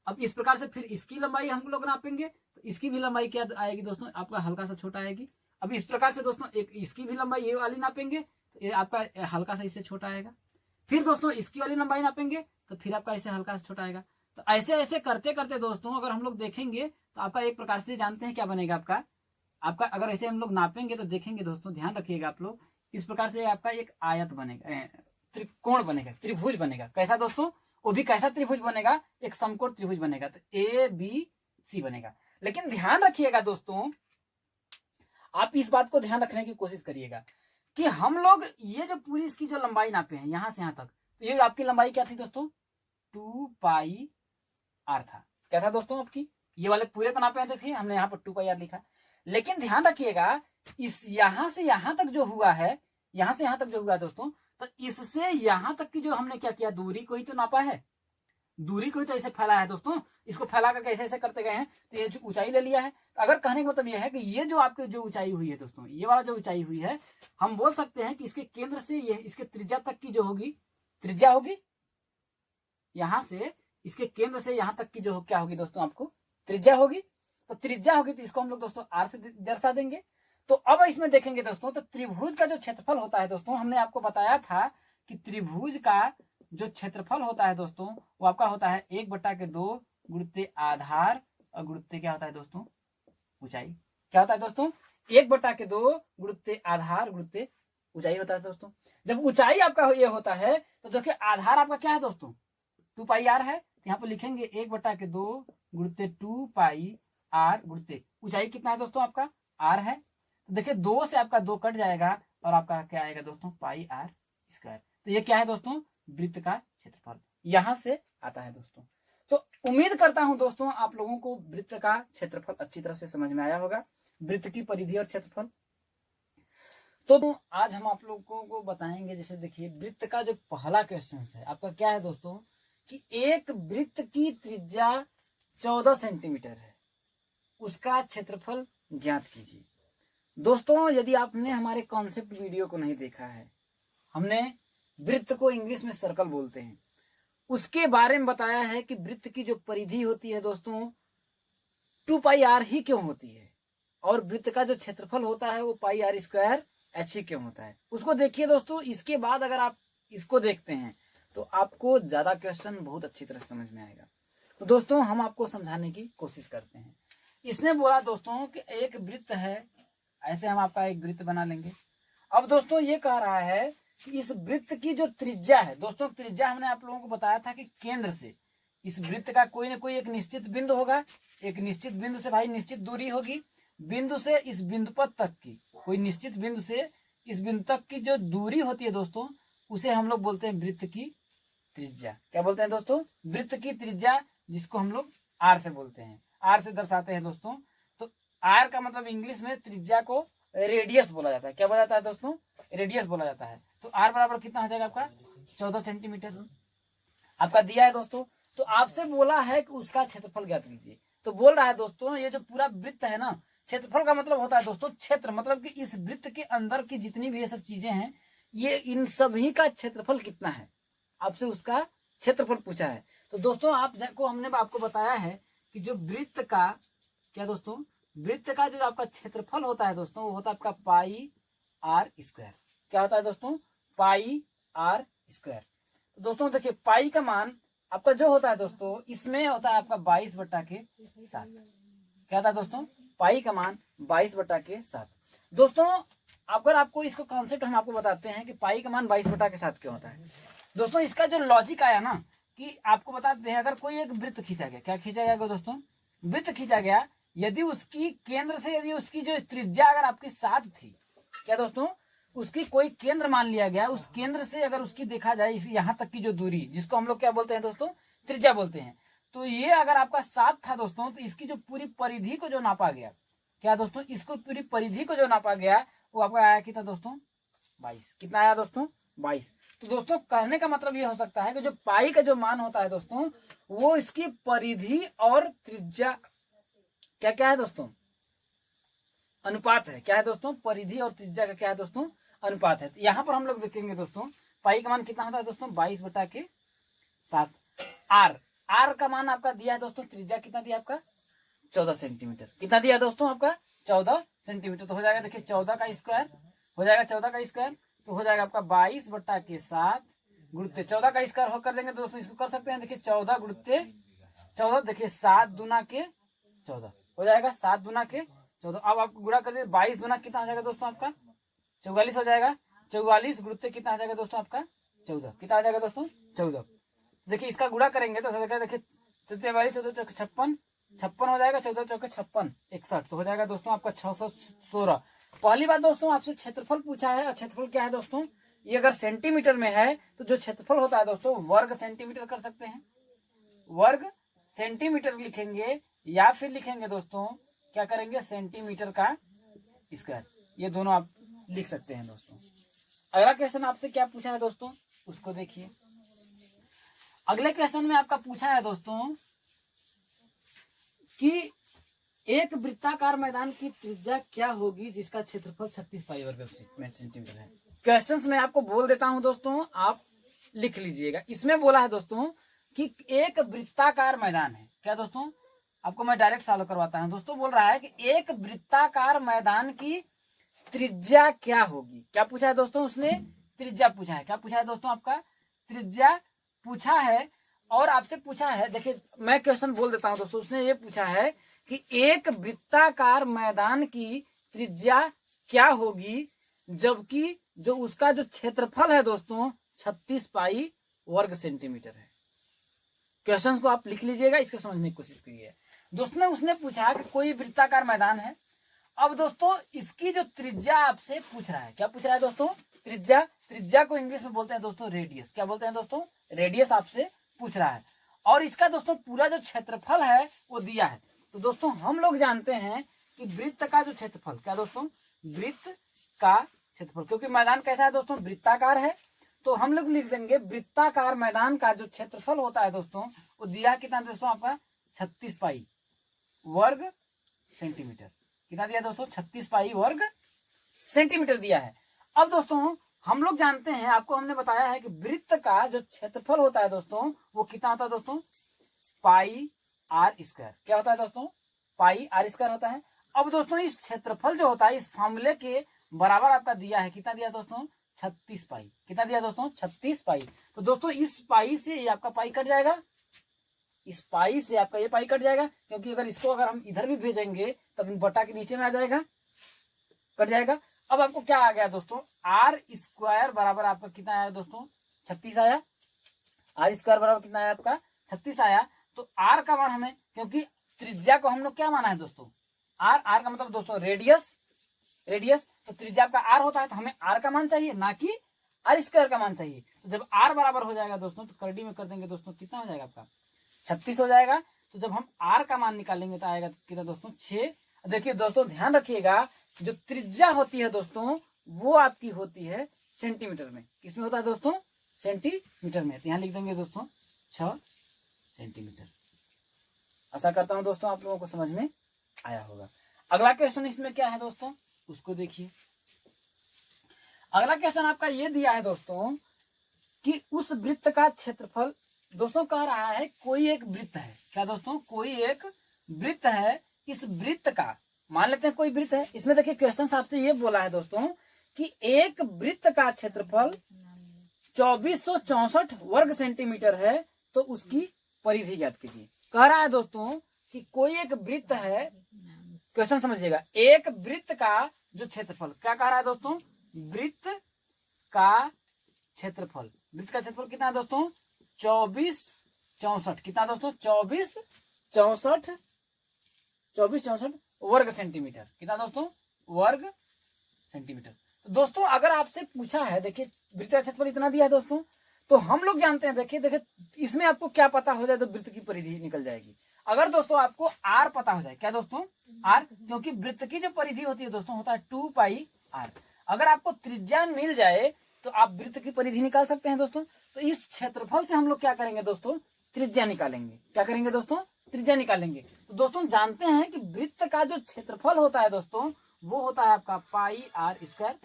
Speaker 2: अब इस प्रकार से फिर इसकी लंबाई हम लोग नापेंगे, तो इसकी भी लंबाई क्या आएगी दोस्तों, आपका हल्का सा छोटा आएगी। अब इस प्रकार से दोस्तों एक इसकी भी लंबाई ये वाली नापेंगे, तो ये आपका हल्का सा इससे छोटा आएगा। फिर दोस्तों इसकी वाली लंबाई नापेंगे, तो फिर आपका ऐसे हल्का सा छोटा आएगा। तो ऐसे ऐसे करते करते दोस्तों अगर हम लोग देखेंगे तो आपका एक प्रकार से जानते हैं क्या बनेगा, आपका अगर ऐसे हम लोग नापेंगे तो देखेंगे दोस्तों, ध्यान रखिएगा आप लोग, इस प्रकार से आपका एक आयत बनेगा, त्रिकोण बनेगा, त्रिभुज बनेगा। कैसा दोस्तों, वो भी कैसा त्रिभुज बनेगा, एक समकोण त्रिभुज बनेगा, तो ABC बनेगा। लेकिन ध्यान रखिएगा दोस्तों, आप इस बात को ध्यान रखने की कोशिश करिएगा कि हम लोग ये जो पूरी इसकी जो लंबाई नापे हैं यहां से यहां तक, तो ये आपकी लंबाई क्या थी दोस्तों, 2 पाई आर था। क्या था दोस्तों आपकी, ये वाले पूरे को नापे हैं, देखिए हमने यहाँ पर 2 पाई आर लिखा। लेकिन ध्यान रखिएगा, इस यहां से यहां तक जो हुआ है, यहां से यहां तक जो हुआ है दोस्तों, तो इससे यहां तक की जो हमने क्या किया, दूरी को ही तो नापा है, दूरी को ही तो ऐसे फैला है दोस्तों। इसको फैला करके ऐसे ऐसे करते गए हैं, तो ये जो ऊंचाई ले लिया है। अगर कहने का मतलब ये है कि ये जो आपके जो ऊंचाई हुई है दोस्तों, ये वाला जो ऊंचाई हुई है, हम बोल सकते हैं कि इसके केंद्र से ये इसके त्रिज्या तक की जो होगी, त्रिज्या होगी, यहां से इसके केंद्र से यहां तक की जो क्या होगी दोस्तों, आपको त्रिज्या होगी। तो त्रिज्या होगी तो इसको हम लोग दोस्तों आर से दर्शा देंगे। तो अब इसमें देखेंगे दोस्तों, तो त्रिभुज का जो क्षेत्रफल होता है दोस्तों, हमने आपको बताया था कि त्रिभुज का जो क्षेत्रफल होता है दोस्तों, वो आपका होता है 1/2 गुणित आधार और गुणित क्या होता है दोस्तों, ऊंचाई। क्या होता है दोस्तों, 1/2 गुणित आधार गुणित ऊंचाई होता है दोस्तों। जब ऊंचाई आपका ये होता है तो देखिए आधार आपका क्या है दोस्तों, 2 पाई आर है, तो यहाँ पर लिखेंगे 1/2 गुणित 2 पाई आर गुणित ऊंचाई कितना है दोस्तों, आपका आर है। तो देखिए 2 से आपका 2 कट जाएगा और आपका क्या आएगा दोस्तों, पाई आर स्क्वायर। तो ये क्या है दोस्तों, वृत्त का क्षेत्रफल यहां से आता है दोस्तों। तो उम्मीद करता हूं दोस्तों आप लोगों को वृत्त का क्षेत्रफल अच्छी तरह से समझ में आया होगा, वृत्त की परिधि और क्षेत्रफल। तो आज हम आप लोगों को बताएंगे, जैसे देखिए वृत्त का जो पहला क्वेश्चन है आपका क्या है दोस्तों, कि एक वृत्त की त्रिज्या 14 सेंटीमीटर है, उसका क्षेत्रफल ज्ञात कीजिए। दोस्तों यदि आपने हमारे कॉन्सेप्ट वीडियो को नहीं देखा है, हमने वृत्त को इंग्लिश में सर्कल बोलते हैं, उसके बारे में बताया है कि वृत्त की जो परिधि होती है दोस्तों 2 पाई आर ही क्यों होती है, और वृत्त का जो क्षेत्रफल होता है वो पाई आर स्क्वायर एच ही क्यों होता है, उसको देखिए दोस्तों। इसके बाद अगर आप इसको देखते हैं तो आपको ज्यादा क्वेश्चन बहुत अच्छी तरह समझ में आएगा। तो दोस्तों हम आपको समझाने की कोशिश करते हैं। इसने बोला दोस्तों कि एक वृत्त है, ऐसे हम आपका एक वृत्त बना लेंगे। अब दोस्तों ये कह रहा है कि इस वृत्त की जो त्रिज्या है दोस्तों, त्रिज्या हमने आप लोगों को बताया था कि केंद्र से इस वृत्त का कोई ना कोई एक निश्चित बिंदु होगा, एक निश्चित बिंदु से भाई निश्चित दूरी होगी, बिंदु से इस बिंदु पर तक की, कोई निश्चित बिंदु से इस बिंदु तक की जो दूरी होती है दोस्तों, उसे हम लोग बोलते हैं वृत्त की त्रिज्या। क्या बोलते हैं दोस्तों, वृत्त की त्रिज्या, जिसको हम लोग आर से बोलते हैं, आर से दर्शाते हैं दोस्तों। तो आर का मतलब इंग्लिश में त्रिज्या को रेडियस बोला जाता है। क्या बोला जाता है दोस्तों, रेडियस बोला जाता है। तो आर बराबर कितना हो जाएगा आपका 14 सेंटीमीटर आपका दिया है दोस्तों। तो आपसे बोला है कि उसका क्षेत्रफल ज्ञात कीजिए। तो बोल रहा है दोस्तों ये जो पूरा वृत्त है ना, क्षेत्रफल का मतलब होता है दोस्तों क्षेत्र, मतलब कि इस वृत्त के अंदर की जितनी भी ये सब चीजें हैं, ये इन सभी का क्षेत्रफल कितना है, आपसे उसका क्षेत्रफल पूछा है। तो दोस्तों आपको हमने आपको बताया है कि जो वृत्त का क्या दोस्तों, वृत्त का जो आपका क्षेत्रफल होता है दोस्तों, वो होता है आपका पाई आर स्क्वायर। क्या होता है दोस्तों, पाई आर स्क्वायर। तो दोस्तों देखिए पाई का मान आपका जो होता है दोस्तों, इसमें होता है आपका 22/7। क्या होता है दोस्तों, पाई का मान 22/7। दोस्तों अगर आपको इसको कॉन्सेप्ट हम आपको बताते हैं कि पाई का मान 22/7 क्यों होता है। दोस्तों इसका जो लॉजिक आया ना, कि आपको बताते हैं अगर कोई एक वृत्त खींचा गया, क्या खींचा गया दोस्तों, वृत्त खींचा गया, यदि उसकी केंद्र से यदि उसकी जो त्रिज्या अगर आपकी 7 थी, क्या दोस्तों, उसकी कोई केंद्र मान लिया गया, उस केंद्र से अगर उसकी देखा जाए यहाँ तक की जो दूरी, जिसको हम लोग क्या बोलते हैं दोस्तों, त्रिज्या बोलते हैं, तो ये अगर आपका 7 था दोस्तों, तो इसकी जो पूरी परिधि को जो नापा गया, क्या दोस्तों, इसको पूरी परिधि को जो नापा गया वो आपका आया कितना दोस्तों, 22। कितना आया दोस्तों, 22। तो दोस्तों कहने का मतलब ये हो सकता है कि जो पाई का जो मान होता है दोस्तों, वो इसकी परिधि और त्रिज्या क्या क्या है दोस्तों, अनुपात है। क्या है दोस्तों, परिधि और त्रिज्या का क्या है दोस्तों, अनुपात है। तो यहाँ पर हम लोग देखेंगे दोस्तों पाई का मान कितना होता है दोस्तों, 22/7। आर का मान आपका दिया है दोस्तों, त्रिज्या कितना दिया आपका 14 सेंटीमीटर। कितना दिया दोस्तों आपका 14 सेंटीमीटर। तो हो जाएगा देखिए 14 का स्क्वायर हो जाएगा, 14 का स्क्वायर तो हो जाएगा आपका 22/7 गुणित 14 का स्क्वायर हो कर देंगे दोस्तों, इसको कर सकते हैं। देखिए 14 गुणित 14, देखिए 7 दूना के 14 हो जाएगा, 7 दूना के 14। अब आपको गुणा कर दे, 22 दूना कितना हो जाएगा दोस्तों आपका 44 हो जाएगा। 44 गुणित कितना आ जाएगा दोस्तों आपका 14। कितना आ जाएगा दोस्तों 14। देखिए इसका गुणा करेंगे तो देखिए 43 14 56 56 हो जाएगा, 14 चौके 56 61 तो हो जाएगा दोस्तों आपका 616। पहली बात दोस्तों आपसे क्षेत्रफल पूछा है, और क्षेत्रफल क्या है दोस्तों, ये अगर सेंटीमीटर में है तो जो क्षेत्रफल होता है दोस्तों वर्ग सेंटीमीटर कर सकते हैं, वर्ग सेंटीमीटर लिखेंगे, या फिर लिखेंगे दोस्तों क्या करेंगे सेंटीमीटर का स्क्वायर, ये दोनों आप लिख सकते हैं दोस्तों। अगला क्वेश्चन आपसे क्या पूछा है दोस्तों, उसको देखिए। अगले क्वेश्चन में आपका पूछा है दोस्तों कि एक वृत्ताकार मैदान की त्रिज्या क्या होगी जिसका क्षेत्रफल 36 पाई वर्ग सेंटीमीटर है। क्वेश्चंस में आपको बोल देता हूं दोस्तों, आप लिख लीजिएगा। इसमें बोला है दोस्तों कि एक वृत्ताकार मैदान है। क्या दोस्तों, आपको मैं डायरेक्ट सॉल्व करवाता हूं। दोस्तों बोल रहा है कि एक वृत्ताकार मैदान की त्रिज्या क्या होगी। क्या पूछा है दोस्तों, उसने त्रिज्या पूछा है। क्या पूछा है दोस्तों, आपका त्रिज्या पूछा है। और आपसे पूछा है, देखिए मैं क्वेश्चन बोल देता हूं दोस्तों, उसने ये पूछा है कि एक वृत्ताकार मैदान की त्रिज्या क्या होगी जबकि जो उसका जो क्षेत्रफल है दोस्तों 36 पाई वर्ग सेंटीमीटर है। क्वेश्चन को आप लिख लीजिएगा, इसको समझने की कोशिश करिए। दोस्तों उसने पूछा कि कोई वृत्ताकार मैदान है अब दोस्तों इसकी जो त्रिज्या आपसे पूछ रहा है, क्या पूछ रहा है दोस्तों? त्रिज्या। त्रिज्या को इंग्लिश में बोलते हैं दोस्तों रेडियस। क्या बोलते हैं दोस्तों? रेडियस आपसे पूछ रहा है। और इसका दोस्तों पूरा जो क्षेत्रफल है वो दिया है। तो दोस्तों हम लोग जानते हैं कि वृत्त का जो क्षेत्रफल, क्या दोस्तों? वृत्त का क्षेत्रफल, क्योंकि मैदान कैसा है दोस्तों? वृत्ताकार है। तो हम लोग लिख देंगे वृत्ताकार मैदान का जो क्षेत्रफल होता है दोस्तों, वो दिया कितना दोस्तों? आपका 36 पाई वर्ग सेंटीमीटर। कितना दिया दोस्तों? 36 पाई वर्ग सेंटीमीटर दिया है। अब दोस्तों हम लोग जानते हैं, आपको हमने बताया है कि वृत्त का जो क्षेत्रफल होता है दोस्तों, वो कितना होता है दोस्तों? पाई आर स्क्वायर। क्या होता है दोस्तों? पाई आर स्क्वायर होता है। अब दोस्तों इस क्षेत्रफल जो होता है इस फॉर्मूले के बराबर आपका दिया है, कितना दिया दोस्तों? 36 पाई। कितना दिया दोस्तों? 36 पाई। तो दोस्तों इस पाई से ये आपका पाई कट जाएगा, इस पाई से आपका ये पाई कट जाएगा, क्योंकि अगर इसको अगर हम इधर भी भेजेंगे तब बटा के नीचे में आ जाएगा, कट जाएगा। अब आपको क्या आ गया दोस्तों? आर स्क्वायर बराबर आपका कितना आया दोस्तों? 36 आया। आर स्क्वायर बराबर कितना आया आपका? 36 आया। तो आर का मान हमें, क्योंकि त्रिज्या को हम लोग क्या माना है दोस्तों? आर। आर का मतलब दोस्तों रेडियस। रेडियस तो त्रिज्या आपका आर होता है, तो हमें आर का मान चाहिए, ना कि आर स्क्वायर का मान चाहिए। तो जब आर बराबर हो जाएगा दोस्तों, तो करडी में कर देंगे दोस्तों, कितना हो जाएगा आपका? 36 हो जाएगा। तो जब हम आर का मान निकालेंगे तो आएगा कितना दोस्तों? 6। देखिए दोस्तों ध्यान रखिएगा, जो त्रिज्या होती है दोस्तों वो आपकी होती है सेंटीमीटर में। किसमें होता है दोस्तों? सेंटीमीटर में। तो यहाँ लिख देंगे दोस्तों 6 सेंटीमीटर। आशा करता हूं दोस्तों आप लोगों को समझ में आया होगा। अगला क्वेश्चन इसमें क्या है दोस्तों, उसको देखिए। अगला क्वेश्चन आपका ये दिया है दोस्तों कि उस वृत्त का क्षेत्रफल, दोस्तों कह रहा है कोई एक वृत्त है। क्या दोस्तों? कोई एक वृत्त है। इस वृत्त का, मान लेते हैं कोई वृत्त है। इसमें देखिए क्वेश्चन आपसे ये बोला है दोस्तों कि एक वृत्त का क्षेत्रफल 2464 वर्ग सेंटीमीटर है, तो उसकी परिधि ज्ञात कीजिए। कह रहा है दोस्तों कि कोई एक वृत्त है, क्वेश्चन समझिएगा, एक वृत्त का जो क्षेत्रफल, क्या कह रहा है दोस्तों? वृत्त का क्षेत्रफल। वृत्त का क्षेत्रफल कितना है दोस्तों? 2464। कितना दोस्तों? 2464 वर्ग सेंटीमीटर। कितना दोस्तों? वर्ग सेंटीमीटर। तो दोस्तों अगर आपसे पूछा है, देखिए वृत्त का क्षेत्रफल इतना दिया है दोस्तों, तो हम लोग जानते हैं, देखिए देखिए इसमें आपको क्या पता हो जाए तो वृत्त की परिधि निकल जाएगी। अगर दोस्तों आपको आर पता हो जाए, क्या दोस्तों? आर, क्योंकि वृत्त की जो परिधि होती है दोस्तों होता है 2 पाई आर। अगर आपको त्रिज्या मिल जाए तो आप वृत्त की परिधि निकाल सकते हैं दोस्तों। तो इस क्षेत्रफल से हम लोग क्या करेंगे दोस्तों? त्रिज्या निकालेंगे। क्या करेंगे दोस्तों? त्रिज्या निकालेंगे। तो दोस्तों जानते हैं कि वृत्त का जो क्षेत्रफल होता है दोस्तों वो होता है आपका पाई आर स्क्वायर।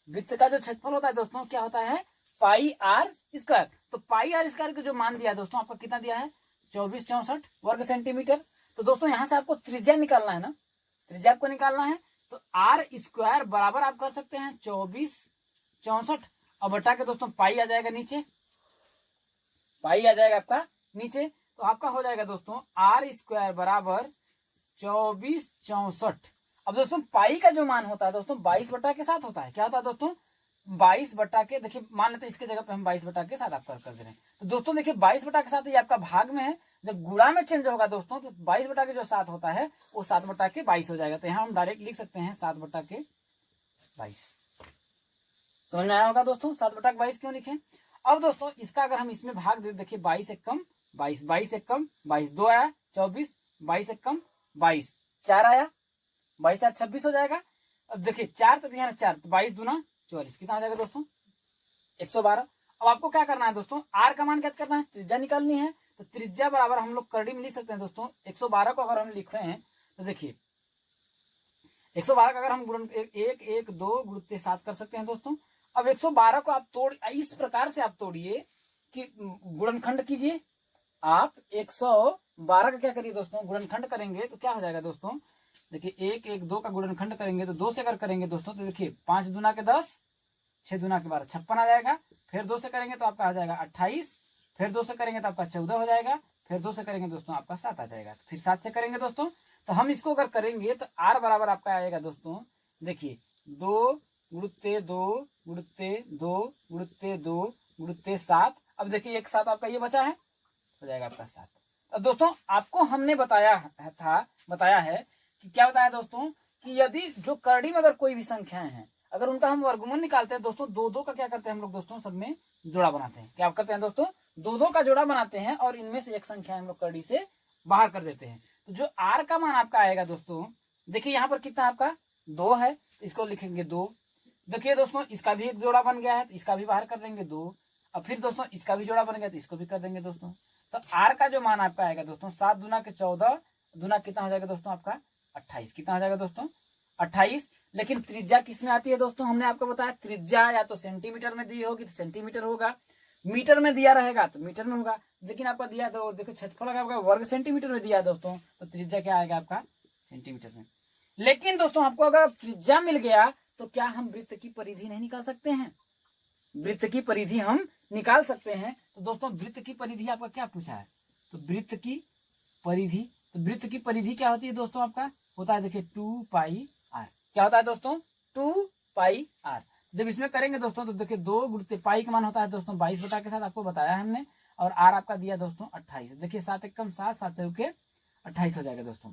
Speaker 2: वृत्त का जो क्षेत्रफल होता है दोस्तों क्या होता है? पाई आर स्क्वायर। तो पाई आर स्क्वायर का जो मान दिया है दोस्तों आपका कितना दिया है? 2464 वर्ग सेंटीमीटर। तो दोस्तों यहाँ से आपको त्रिज्या निकालना है ना, त्रिज्या आपको निकालना है। तो आर स्क्वायर बराबर आप कर सकते हैं 2464 और बटा के दोस्तों पाई आ जाएगा नीचे, पाई आ जाएगा आपका नीचे। तो आपका हो जाएगा दोस्तों आर स्क्वायर बराबर 2464। अब दोस्तों पाई का जो मान होता है दोस्तों 22 बटा के साथ होता है। क्या होता है दोस्तों? 22 बटा के, देखिए मान लेते हैं इसके जगह पे हम 22 बटा के साथ आप कर दे रहे हैं। तो दोस्तों देखिए 22 बटा के साथ ये आपका भाग में है, जब गुणा में चेंज होगा दोस्तों तो 22 बटा के जो 7 होता है वो 7 बटा के 22 हो जाएगा। तो यहाँ हम डायरेक्ट लिख सकते हैं 7 बटा के 22। समझ में आया होगा दोस्तों 7 बटा के 22 क्यों लिखे। अब दोस्तों इसका अगर हम इसमें भाग दे, देखिए 22 एक कम 22, 22 एक कम 22, 2 आया 24, 22 एक कम 22, 4 आया 22 4 26 हो जाएगा। अब देखिए 4 तो यहाँ 4, तो 22 दूना 44, कितना हो जाएगा दोस्तों? 112। अब आपको क्या करना है दोस्तों? आर का मान ज्ञात करना है, त्रिज्या निकालनी है। तो त्रिज्या बराबर हम लोग करड़ी में लिख सकते हैं दोस्तों 112 को अगर हम लिख रहे हैं तो देखिए 112 का अगर हम गुणन 1 1 2 गुणित 7 कर सकते हैं दोस्तों। अब 112 को आप तोड़, इस प्रकार से आप तोड़िए कि गुणनखंड कीजिए। आप 112 का क्या करिए दोस्तों? गुणनखंड करेंगे तो क्या हो जाएगा दोस्तों? देखिए 1 1 2 का गुणनखंड करेंगे तो 2 से अगर करेंगे दोस्तों तो देखिए 5 दूना के 10, 6 दूना के 12, 56 आ जाएगा। फिर 2 से करेंगे तो आपका आ जाएगा 28, फिर 2 से करेंगे तो आपका 14 हो जाएगा, फिर 2 से करेंगे दोस्तों आपका 7 आ जाएगा। फिर 7 से करेंगे दोस्तों तो हम इसको अगर करेंगे तो आर बराबर आपका आएगा दोस्तों, देखिए 2 गुणित 2 गुणित 2 गुणित 2 गुणित 7। अब देखिए एक 7 आपका ये बचा है, हो जाएगा आपका 7। अब दोस्तों आपको हमने बताया है कि क्या बताया दोस्तों कि यदि जो करड़ी में अगर कोई भी संख्याएं हैं, अगर उनका हम वर्गमूल निकालते हैं दोस्तों, दो दो का क्या करते हैं हम लोग दोस्तों, सब में जोड़ा बनाते हैं। क्या करते हैं दोस्तों, दो दो का जोड़ा बनाते हैं और इनमें से एक संख्या हम लोग करड़ी से बाहर कर देते हैं। तो जो आर का मान आपका आएगा दोस्तों, देखिए यहाँ पर कितना आपका 2 है, तो इसको लिखेंगे 2। देखिए दोस्तों इसका भी एक जोड़ा बन गया है, तो इसका भी बाहर कर देंगे 2। और फिर दोस्तों इसका भी जोड़ा बन गया, तो इसको भी कर देंगे दोस्तों। तो आर का जो मान आपका आएगा दोस्तों, 7 दूना के 14, दूना कितना हो जाएगा दोस्तों आपका 28। कितना हो जाएगा दोस्तों 28। लेकिन त्रिज्या किस में आती है दोस्तों, हमने आपको बताया त्रिज्या या तो सेंटीमीटर में दी होगी तो सेंटीमीटर होगा, मीटर में दिया रहेगा तो मीटर में होगा। लेकिन आपका दिया तो देखो क्षेत्रफल आपका वर्ग सेंटीमीटर में दिया दोस्तों, तो त्रिज्या क्या आएगा आपका सेंटीमीटर में। लेकिन दोस्तों आपको अगर त्रिज्या मिल गया तो क्या हम वृत्त की परिधि नहीं निकाल सकते हैं, वृत्त की परिधि हम निकाल सकते हैं। तो दोस्तों वृत्त की परिधि आपका क्या पूछा है, तो वृत्त की परिधि, तो वृत्त की परिधि क्या होती है दोस्तों, आपका होता है देखिए 2 पाई आर। क्या होता है दोस्तों 2 पाई आर। जब इसमें करेंगे दोस्तों तो देखिए 2 गुणित पाई का मान होता है दोस्तों 22 बटा के साथ, आपको बताया हमने। और आर आपका दिया दोस्तों 28। देखिए 7 एकम 7, 7 चौके 28 हो जाएगा दोस्तों।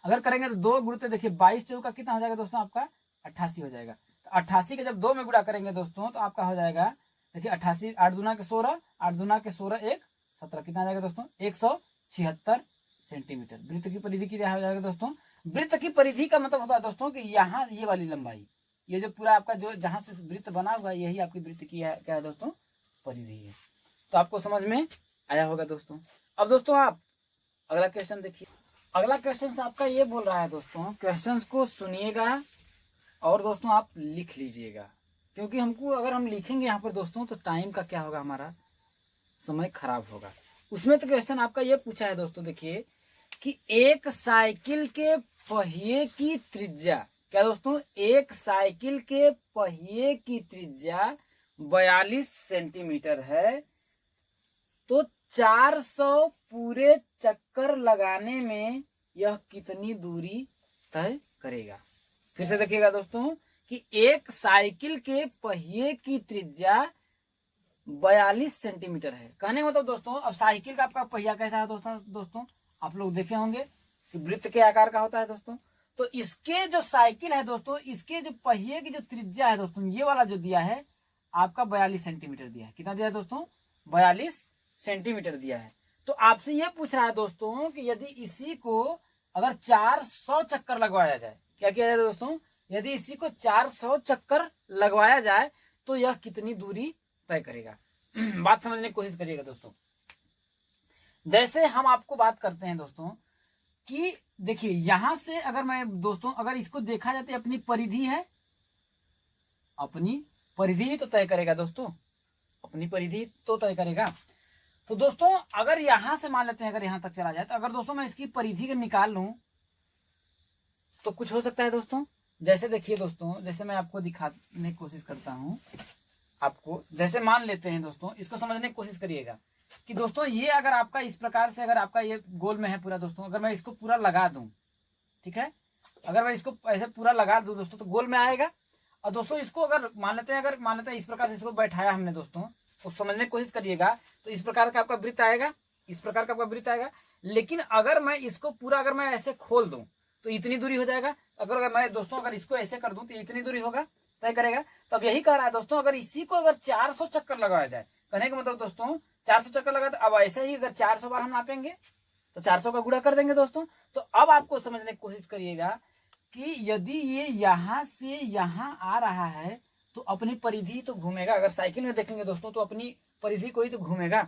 Speaker 2: अगर करेंगे तो 2 गुणित देखिए 22 चौका कितना हो जाएगा दोस्तों आपका 88 हो जाएगा। तो 88 के जब 2 में गुणा करेंगे दोस्तों तो आपका हो जाएगा देखिए 88, 8 दूना के 16, 8 दूना के 16, 1 17, कितना आ जाएगा दोस्तों 176 सेंटीमीटर। वृत्त की परिधि क्या हो जाएगा दोस्तों, वृत्त की परिधि का मतलब होता है दोस्तों कि यहाँ ये वाली लंबाई, ये जो पूरा आपका जो जहां से वृत्त बना हुआ है यही आपकी वृत्त की है क्या है दोस्तों परिधि है। तो आपको समझ में आया होगा दोस्तों। अब दोस्तों आप अगला क्वेश्चन देखिए। अगला क्वेश्चन आपका ये बोल रहा है दोस्तों, क्वेश्चन को सुनिएगा और दोस्तों आप लिख लीजिएगा, क्योंकि हमको अगर हम लिखेंगे यहाँ पर दोस्तों तो टाइम का क्या होगा, हमारा समय खराब होगा। उसमें तो क्वेश्चन आपका ये पूछा है दोस्तों, देखिए कि एक साइकिल के पहिए की त्रिज्या, क्या दोस्तों, एक साइकिल के पहिए की त्रिज्या 42 सेंटीमीटर है, तो 400 पूरे चक्कर लगाने में यह कितनी दूरी तय करेगा। फिर से देखिएगा दोस्तों कि एक साइकिल के पहिए की त्रिज्या 42 सेंटीमीटर है। कहने का मतलब दोस्तों, अब साइकिल का आपका पहिया कैसा है दोस्तों आप लोग देखे होंगे कि वृत्त के आकार का होता है दोस्तों। तो इसके जो साइकिल है दोस्तों, इसके जो पहिए की जो त्रिज्या है दोस्तों, ये वाला जो दिया है आपका 42 सेंटीमीटर दिया है। कितना दिया है दोस्तों 42 सेंटीमीटर दिया है। तो आपसे ये पूछ रहा है दोस्तों कि यदि इसी को अगर 400 चक्कर लगवाया जाए, क्या किया जाए दोस्तों, यदि इसी को 400 चक्कर लगवाया जाए तो यह कितनी दूरी तय करेगा। बात समझने की कोशिश करिएगा दोस्तों। जैसे हम आपको बात करते हैं दोस्तों कि देखिए यहां से अगर मैं दोस्तों अगर इसको देखा जाए तो अपनी परिधि है, अपनी परिधि ही तो तय करेगा दोस्तों, अपनी परिधि तो तय करेगा। तो दोस्तों अगर यहां से मान लेते हैं अगर यहां तक चला जाए, तो अगर दोस्तों मैं इसकी परिधि को निकाल लूं तो कुछ हो सकता है दोस्तों। जैसे देखिए दोस्तों, जैसे मैं आपको दिखाने की कोशिश करता हूं, आपको जैसे मान लेते हैं दोस्तों, इसको समझने की कोशिश करिएगा कि दोस्तों ये अगर आपका इस प्रकार से अगर आपका ये गोल में है पूरा दोस्तों, अगर मैं इसको पूरा लगा दूं, ठीक है, अगर मैं इसको ऐसे पूरा लगा दूं दोस्तों तो गोल में आएगा। और दोस्तों इसको अगर मान लेते हैं इस प्रकार से इसको बैठाया हमने दोस्तों, तो समझने की कोशिश करिएगा, तो इस प्रकार का आपका वृत्त आएगा, इस प्रकार का आपका वृत्त आएगा। लेकिन अगर मैं इसको पूरा अगर मैं ऐसे खोल दूं तो इतनी दूरी हो जाएगा। अगर मैं दोस्तों अगर इसको ऐसे कर दूं तो इतनी दूरी होगा, तय करेगा। तो अब यही कह रहा है दोस्तों, अगर इसी को अगर 400 चक्कर लगाया जाए, कहने का मतलब दोस्तों 400 चक्कर लगा, तो अब ऐसे ही अगर 400 बार हम नापेंगे तो 400 का गुणा कर देंगे दोस्तों। तो अब आपको समझने की कोशिश करिएगा कि यदि ये यहाँ से यहाँ आ रहा है तो अपनी परिधि तो घूमेगा। अगर साइकिल में देखेंगे दोस्तों तो अपनी परिधि को ही तो घूमेगा।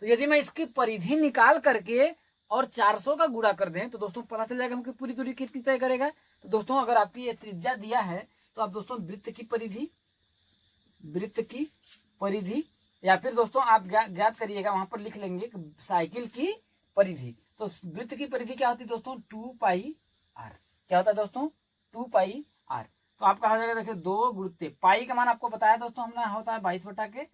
Speaker 2: तो यदि मैं इसकी परिधि निकाल करके और 400 का गुणा कर दें तो दोस्तों पता चल जाएगा हमकी पूरी दूरी कितनी तय करेगा। तो दोस्तों अगर आपकी ये त्रिज्या दिया है तो आप दोस्तों वृत्त की परिधि या फिर दोस्तों आप ज्ञात करिएगा, वहां पर लिख लेंगे साइकिल की परिधि। तो वृत्त की परिधि क्या होती है दोस्तों 2 पाई आर। क्या होता है दोस्तों 2 पाई आर। तो आपका हो जाएगा देखिए 2 गुणित पाई का मान आपको बताया दोस्तों हमने, होता है 22 बटा के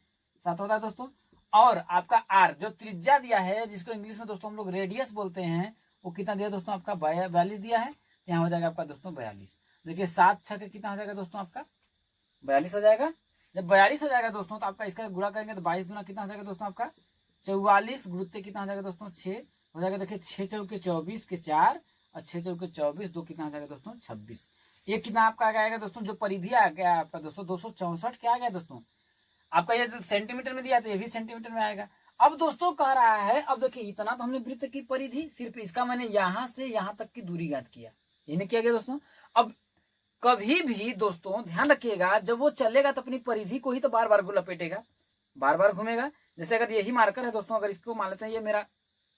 Speaker 2: 7 होता है दोस्तों। और आपका आर जो त्रिज्या दिया है, जिसको इंग्लिश में दोस्तों हम लोग रेडियस बोलते हैं, वो कितना दिया दोस्तों आपका 42 दिया है। यहाँ हो जाएगा आपका दोस्तों 42। देखिए 7 6 कितना हो जाएगा दोस्तों आपका 42 हो जाएगा। जब 42 हो जाएगा दोस्तों तो आपका इसका गुणा करेंगे तो 22 गुना कितना हो जाएगा दोस्तों आपका 44 गुणित कितना हो जाएगा दोस्तों 6 हो जाएगा। देखिए 6 चौके 24 के 4 और 6 चौके 24, 2 कितना आ जाएगा दोस्तों 26। ये कितना आपका आ जाएगा दोस्तों, जो परिधि आ गया आपका दोस्तों 264 क्या आ गया दोस्तों आपका, ये जो सेंटीमीटर में दिया तो ये भी सेंटीमीटर में आएगा। अब दोस्तों कह रहा है, अब देखिए इतना तो हमने वृत्त की परिधि, सिर्फ इसका मैंने यहां से यहां तक की दूरी ज्ञात किया, ये किया गया दोस्तों। अब कभी भी दोस्तों ध्यान रखिएगा, जब वो चलेगा तो अपनी परिधि को ही तो बार बार लपेटेगा, बार बार घूमेगा। जैसे अगर यही मार्कर है दोस्तों, अगर इसको मान लेते हैं ये मेरा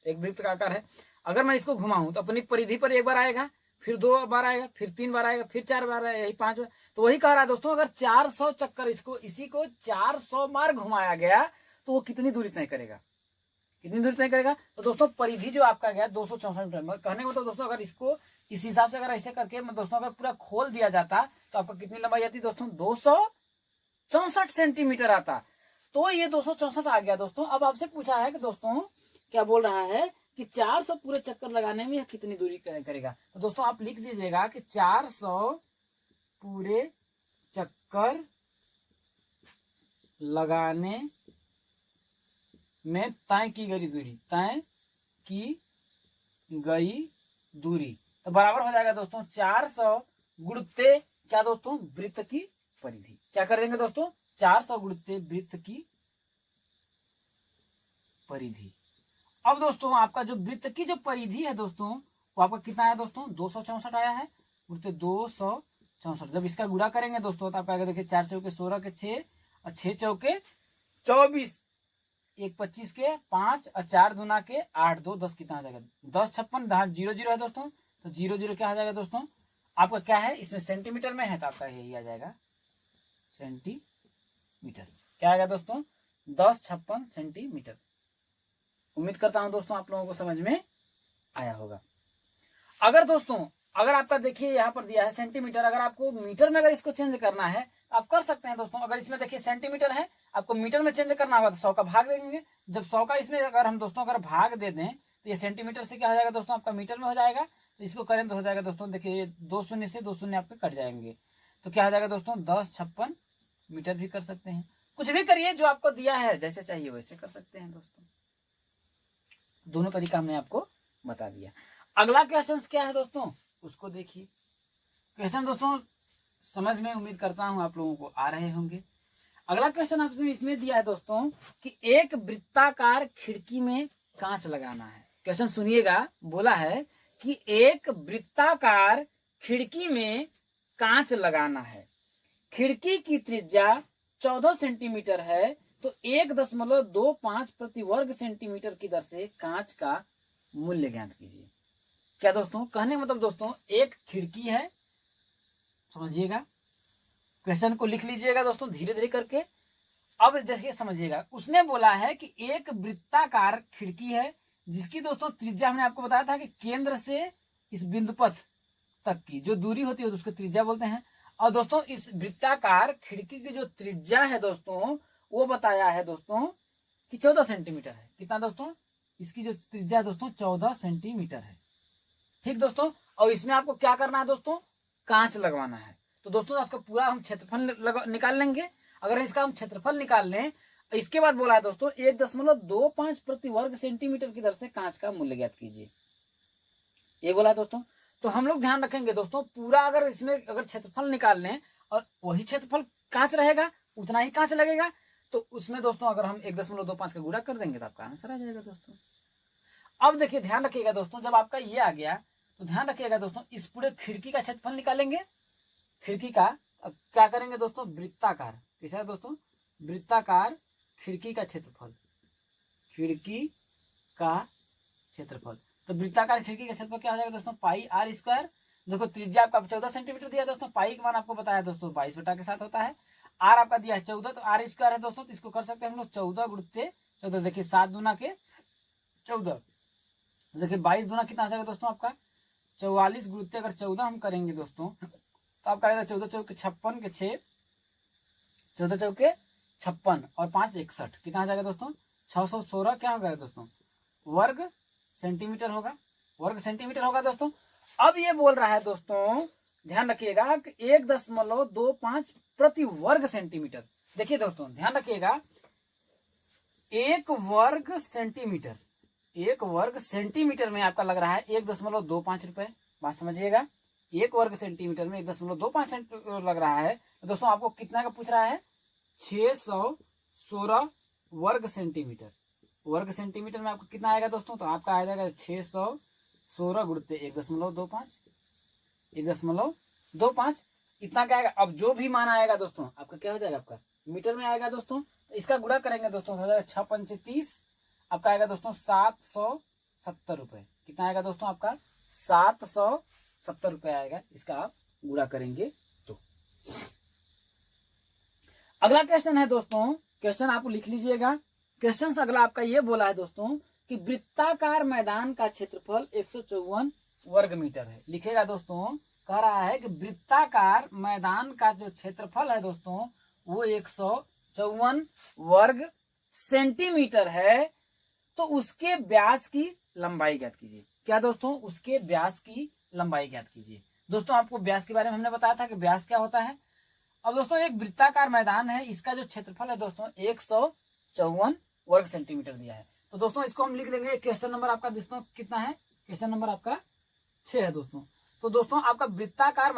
Speaker 2: एक वृत्त का आकार है, अगर मैं इसको घुमाऊं तो अपनी परिधि पर एक बार आएगा, फिर 2 बार आएगा, फिर 3 बार आएगा, फिर 4 बार आएगा, यही 5 बार। तो वही कह रहा है दोस्तों, अगर 400 चक्कर इसी को 400 बार घुमाया गया तो वो कितनी दूरी तय करेगा, कितनी दूरी तय करेगा। तो दोस्तों परिधि जो आपका गया 264 मीटर, कहने को तो दोस्तों अगर इसको इस हिसाब से अगर ऐसे करके दोस्तों अगर पूरा खोल दिया जाता तो आपका कितनी लंबाई आती दोस्तों 264 सेंटीमीटर आता। तो ये 264 आ गया दोस्तों। अब आपसे पूछा है कि दोस्तों क्या बोल रहा है कि 400 पूरे चक्कर लगाने में यह कितनी दूरी करेगा। तो दोस्तों आप लिख दीजिएगा कि 400 पूरे चक्कर लगाने में तय की गई दूरी, तय की गई दूरी, तो बराबर हो जाएगा दोस्तों 400 गुणित क्या दोस्तों वृत्त की परिधि। क्या कर देंगे दोस्तों 400 गुणित वृत्त की परिधि। अब दोस्तों आपका जो वृत्त की जो परिधि है दोस्तों वो आपका कितना आया दोस्तों 264 आया है, गुणित 264। जब इसका गुणा करेंगे दोस्तों तो आपका आएगा देखिए 4 चौके 16 के 6 और 6 चौके 24, 1 25 के 5 और 4 दूना के 8, 2 10 कितना आ जाएगा 10 56, 0 0 है दोस्तों, तो 0 0 क्या आ जाएगा दोस्तों आपका क्या है, इसमें सेंटीमीटर में है तो आपका यही आ जाएगा सेंटीमीटर। क्या आएगा दोस्तों 10 56 सेंटीमीटर। उम्मीद करता हूं दोस्तों आप लोगों को समझ में आया होगा। अगर दोस्तों अगर आपका देखिए यहाँ पर दिया है सेंटीमीटर, अगर आपको मीटर में अगर इसको चेंज करना है आप कर सकते हैं दोस्तों। अगर इसमें देखिए सेंटीमीटर है, आपको मीटर में चेंज करना होगा तो 100 का भाग देंगे। जब 100 का इसमें अगर हम दोस्तों अगर भाग दे दें तो ये सेंटीमीटर से क्या हो जाएगा दोस्तों आपका मीटर में हो जाएगा। तो इसको करें तो हो जाएगा दोस्तों देखिए 2 शून्य से 2 शून्य आपके कट जाएंगे, तो क्या हो जाएगा दोस्तों 10 56 मीटर भी कर सकते हैं। कुछ भी करिए, जो आपको दिया है जैसे चाहिए वैसे कर सकते हैं दोस्तों। दोनों तरीका हमने आपको बता दिया। अगला क्वेश्चन क्या है दोस्तों उसको देखिए। क्वेश्चन दोस्तों समझ में उम्मीद करता हूं आप लोगों को आ रहे होंगे। अगला क्वेश्चन आपसे इसमें दिया है दोस्तों कि एक वृत्ताकार खिड़की में कांच लगाना है। क्वेश्चन सुनिएगा, बोला है कि एक वृत्ताकार खिड़की में कांच लगाना है। खिड़की की त्रिज्या 14 सेंटीमीटर है, तो 1.25 प्रति वर्ग सेंटीमीटर की दर से कांच का मूल्य ज्ञात कीजिए। क्या दोस्तों कहने का मतलब दोस्तों एक खिड़की है, समझिएगा क्वेश्चन को लिख लीजिएगा दोस्तों धीरे धीरे करके। अब देखिए समझिएगा, उसने बोला है कि एक वृत्ताकार खिड़की है जिसकी दोस्तों त्रिज्या हमने आपको बताया था कि केंद्र से इस बिंदु पथ तक की जो दूरी होती है उसको त्रिज्या बोलते हैं। और दोस्तों इस वृत्ताकार खिड़की की जो त्रिज्या है दोस्तों वो बताया है दोस्तों कि 14 सेंटीमीटर है। कितना दोस्तों, इसकी जो त्रिज्या है दोस्तों 14 सेंटीमीटर है। ठीक दोस्तों, और इसमें आपको क्या करना है दोस्तों कांच लगवाना है। तो दोस्तों आपका पूरा हम क्षेत्रफल निकाल लेंगे। अगर इसका हम क्षेत्रफल निकाल लें, इसके बाद बोला है दोस्तों 1.25 प्रति वर्ग सेंटीमीटर की दर से कांच का मूल्य ज्ञात कीजिए, ये बोला है दोस्तों। तो हम लोग ध्यान रखेंगे दोस्तों पूरा अगर इसमें अगर क्षेत्रफल निकाल लें और वही क्षेत्रफल कांच रहेगा उतना ही कांच लगेगा, तो उसमें दोस्तों अगर हम 1.25 का गुणा कर देंगे तो आपका आंसर आ जाएगा दोस्तों। अब देखिए ध्यान रखिएगा दोस्तों, जब आपका ये आ गया तो ध्यान रखिएगा दोस्तों इस पूरे खिड़की का क्षेत्रफल निकालेंगे। खिड़की का क्या करेंगे दोस्तों वृत्ताकार, कैसा है दोस्तों वृत्ताकार खिड़की का क्षेत्रफल, खिड़की का क्षेत्रफल। तो वृत्ताकार खिड़की का क्षेत्रफल क्या हो जाएगा दोस्तों पाई आर स्क्वायर। देखो त्रिज्या आपका 14 सेंटीमीटर दिया दोस्तों, पाई का मान आपको बताया दोस्तों 22 बटा के साथ होता है। आर आपका दिया है 14, तो आर स्क्वायर है दोस्तों, तो इसको कर सकते हैं हम लोग 14 गुणित 14। देखिए 7 दूना के 14, देखिए 22 दूना कितना आ जाएगा दोस्तों आपका 44 गुणित अगर 14 हम करेंगे दोस्तों तो आपका आएगा 14 चौके 56 के 6, 14 चौके 56 और 5 61 कितना आ जाएगा दोस्तों 616 क्या होगा दोस्तों वर्ग सेंटीमीटर होगा, वर्ग सेंटीमीटर होगा दोस्तों। अब ये बोल रहा है दोस्तों ध्यान रखिएगा कि 1.25 प्रति वर्ग सेंटीमीटर। देखिए दोस्तों ध्यान रखिएगा, एक वर्ग सेंटीमीटर में आपका लग रहा है 1.25 रुपए, बात समझिएगा, 1 वर्ग सेंटीमीटर में 1.25 सेंटीमीटर लग रहा है। तो दोस्तों आपको कितना का पूछ रहा है, 616 वर्ग सेंटीमीटर। वर्ग सेंटीमीटर में आपको कितना आएगा दोस्तों, तो आपका आ जाएगा 616 गुणित 1.25 इतना क्या आएगा। अब जो भी मान आएगा दोस्तों आपका क्या हो जाएगा, आपका मीटर में आएगा दोस्तों। तो इसका गुणा करेंगे दोस्तों, हो जाएगा 6 पंचे 30, आपका आएगा दोस्तों 770 रुपए। कितना आएगा दोस्तों, आपका 770 रुपए आएगा। इसका आप गुणा करेंगे तो। अगला क्वेश्चन है दोस्तों, क्वेश्चन आप लिख लीजिएगा। क्वेश्चन अगला आपका ये बोला है दोस्तों कि वृत्ताकार मैदान का क्षेत्रफल 154 वर्ग मीटर है। लिखेगा दोस्तों, कह रहा है कि वृत्ताकार मैदान का जो क्षेत्रफल है दोस्तों वो 154 वर्ग सेंटीमीटर है। तो उसके व्यास की लंबाई ज्ञात कीजिए। क्या दोस्तों, उसके व्यास की लंबाई ज्ञात कीजिए। दोस्तों आपको व्यास के बारे में हमने बताया था कि व्यास क्या होता है। अब दोस्तों एक वृत्ताकार मैदान है, इसका जो क्षेत्रफल है दोस्तों 154 वर्ग सेंटीमीटर दिया है। तो दोस्तों इसको हम लिख लेंगे। क्वेश्चन नंबर आपका दोस्तों कितना है, क्वेश्चन नंबर आपका 6 है दोस्तों। तो दोस्तों आपका वृत्ताकार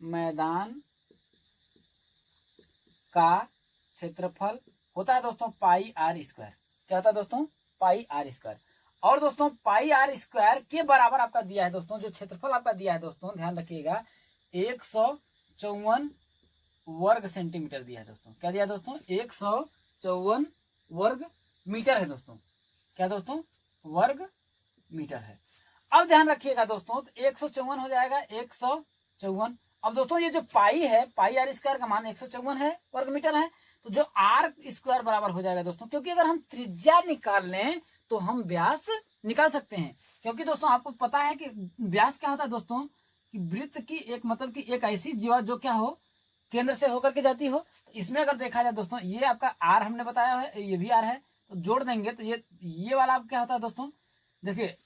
Speaker 2: मैदान का क्षेत्रफल होता है दोस्तों पाई आर स्क्वायर। क्या होता है दोस्तों, पाई आर स्क्वायर। और दोस्तों पाई आर स्क्वायर के बराबर आपका दिया है दोस्तों, जो क्षेत्रफल आपका दिया है दोस्तों ध्यान रखिएगा 154 वर्ग सेंटीमीटर दिया है दोस्तों। क्या दिया है दोस्तों, 154 वर्ग मीटर है दोस्तों। क्या दोस्तों, वर्ग मीटर है। अब ध्यान रखिएगा दोस्तों, तो 154 हो जाएगा 154। अब दोस्तों ये जो पाई है, पाई आर स्क्वायर का मान 154 है, वर्ग मीटर है। तो जो आर स्क्वायर बराबर हो जाएगा दोस्तों, क्योंकि अगर हम त्रिज्या निकाल लें तो हम व्यास निकाल सकते हैं। क्योंकि दोस्तों आपको पता है कि व्यास क्या होता है दोस्तों, कि वृत्त की एक मतलब कि एक ऐसी जीवा जो क्या हो, केंद्र से होकर के जाती हो। तो इसमें अगर देखा जाए दोस्तों, ये आपका आर हमने बताया है, ये भी आर है, तो जोड़ देंगे तो ये वाला आप क्या होता है दोस्तों, देखिए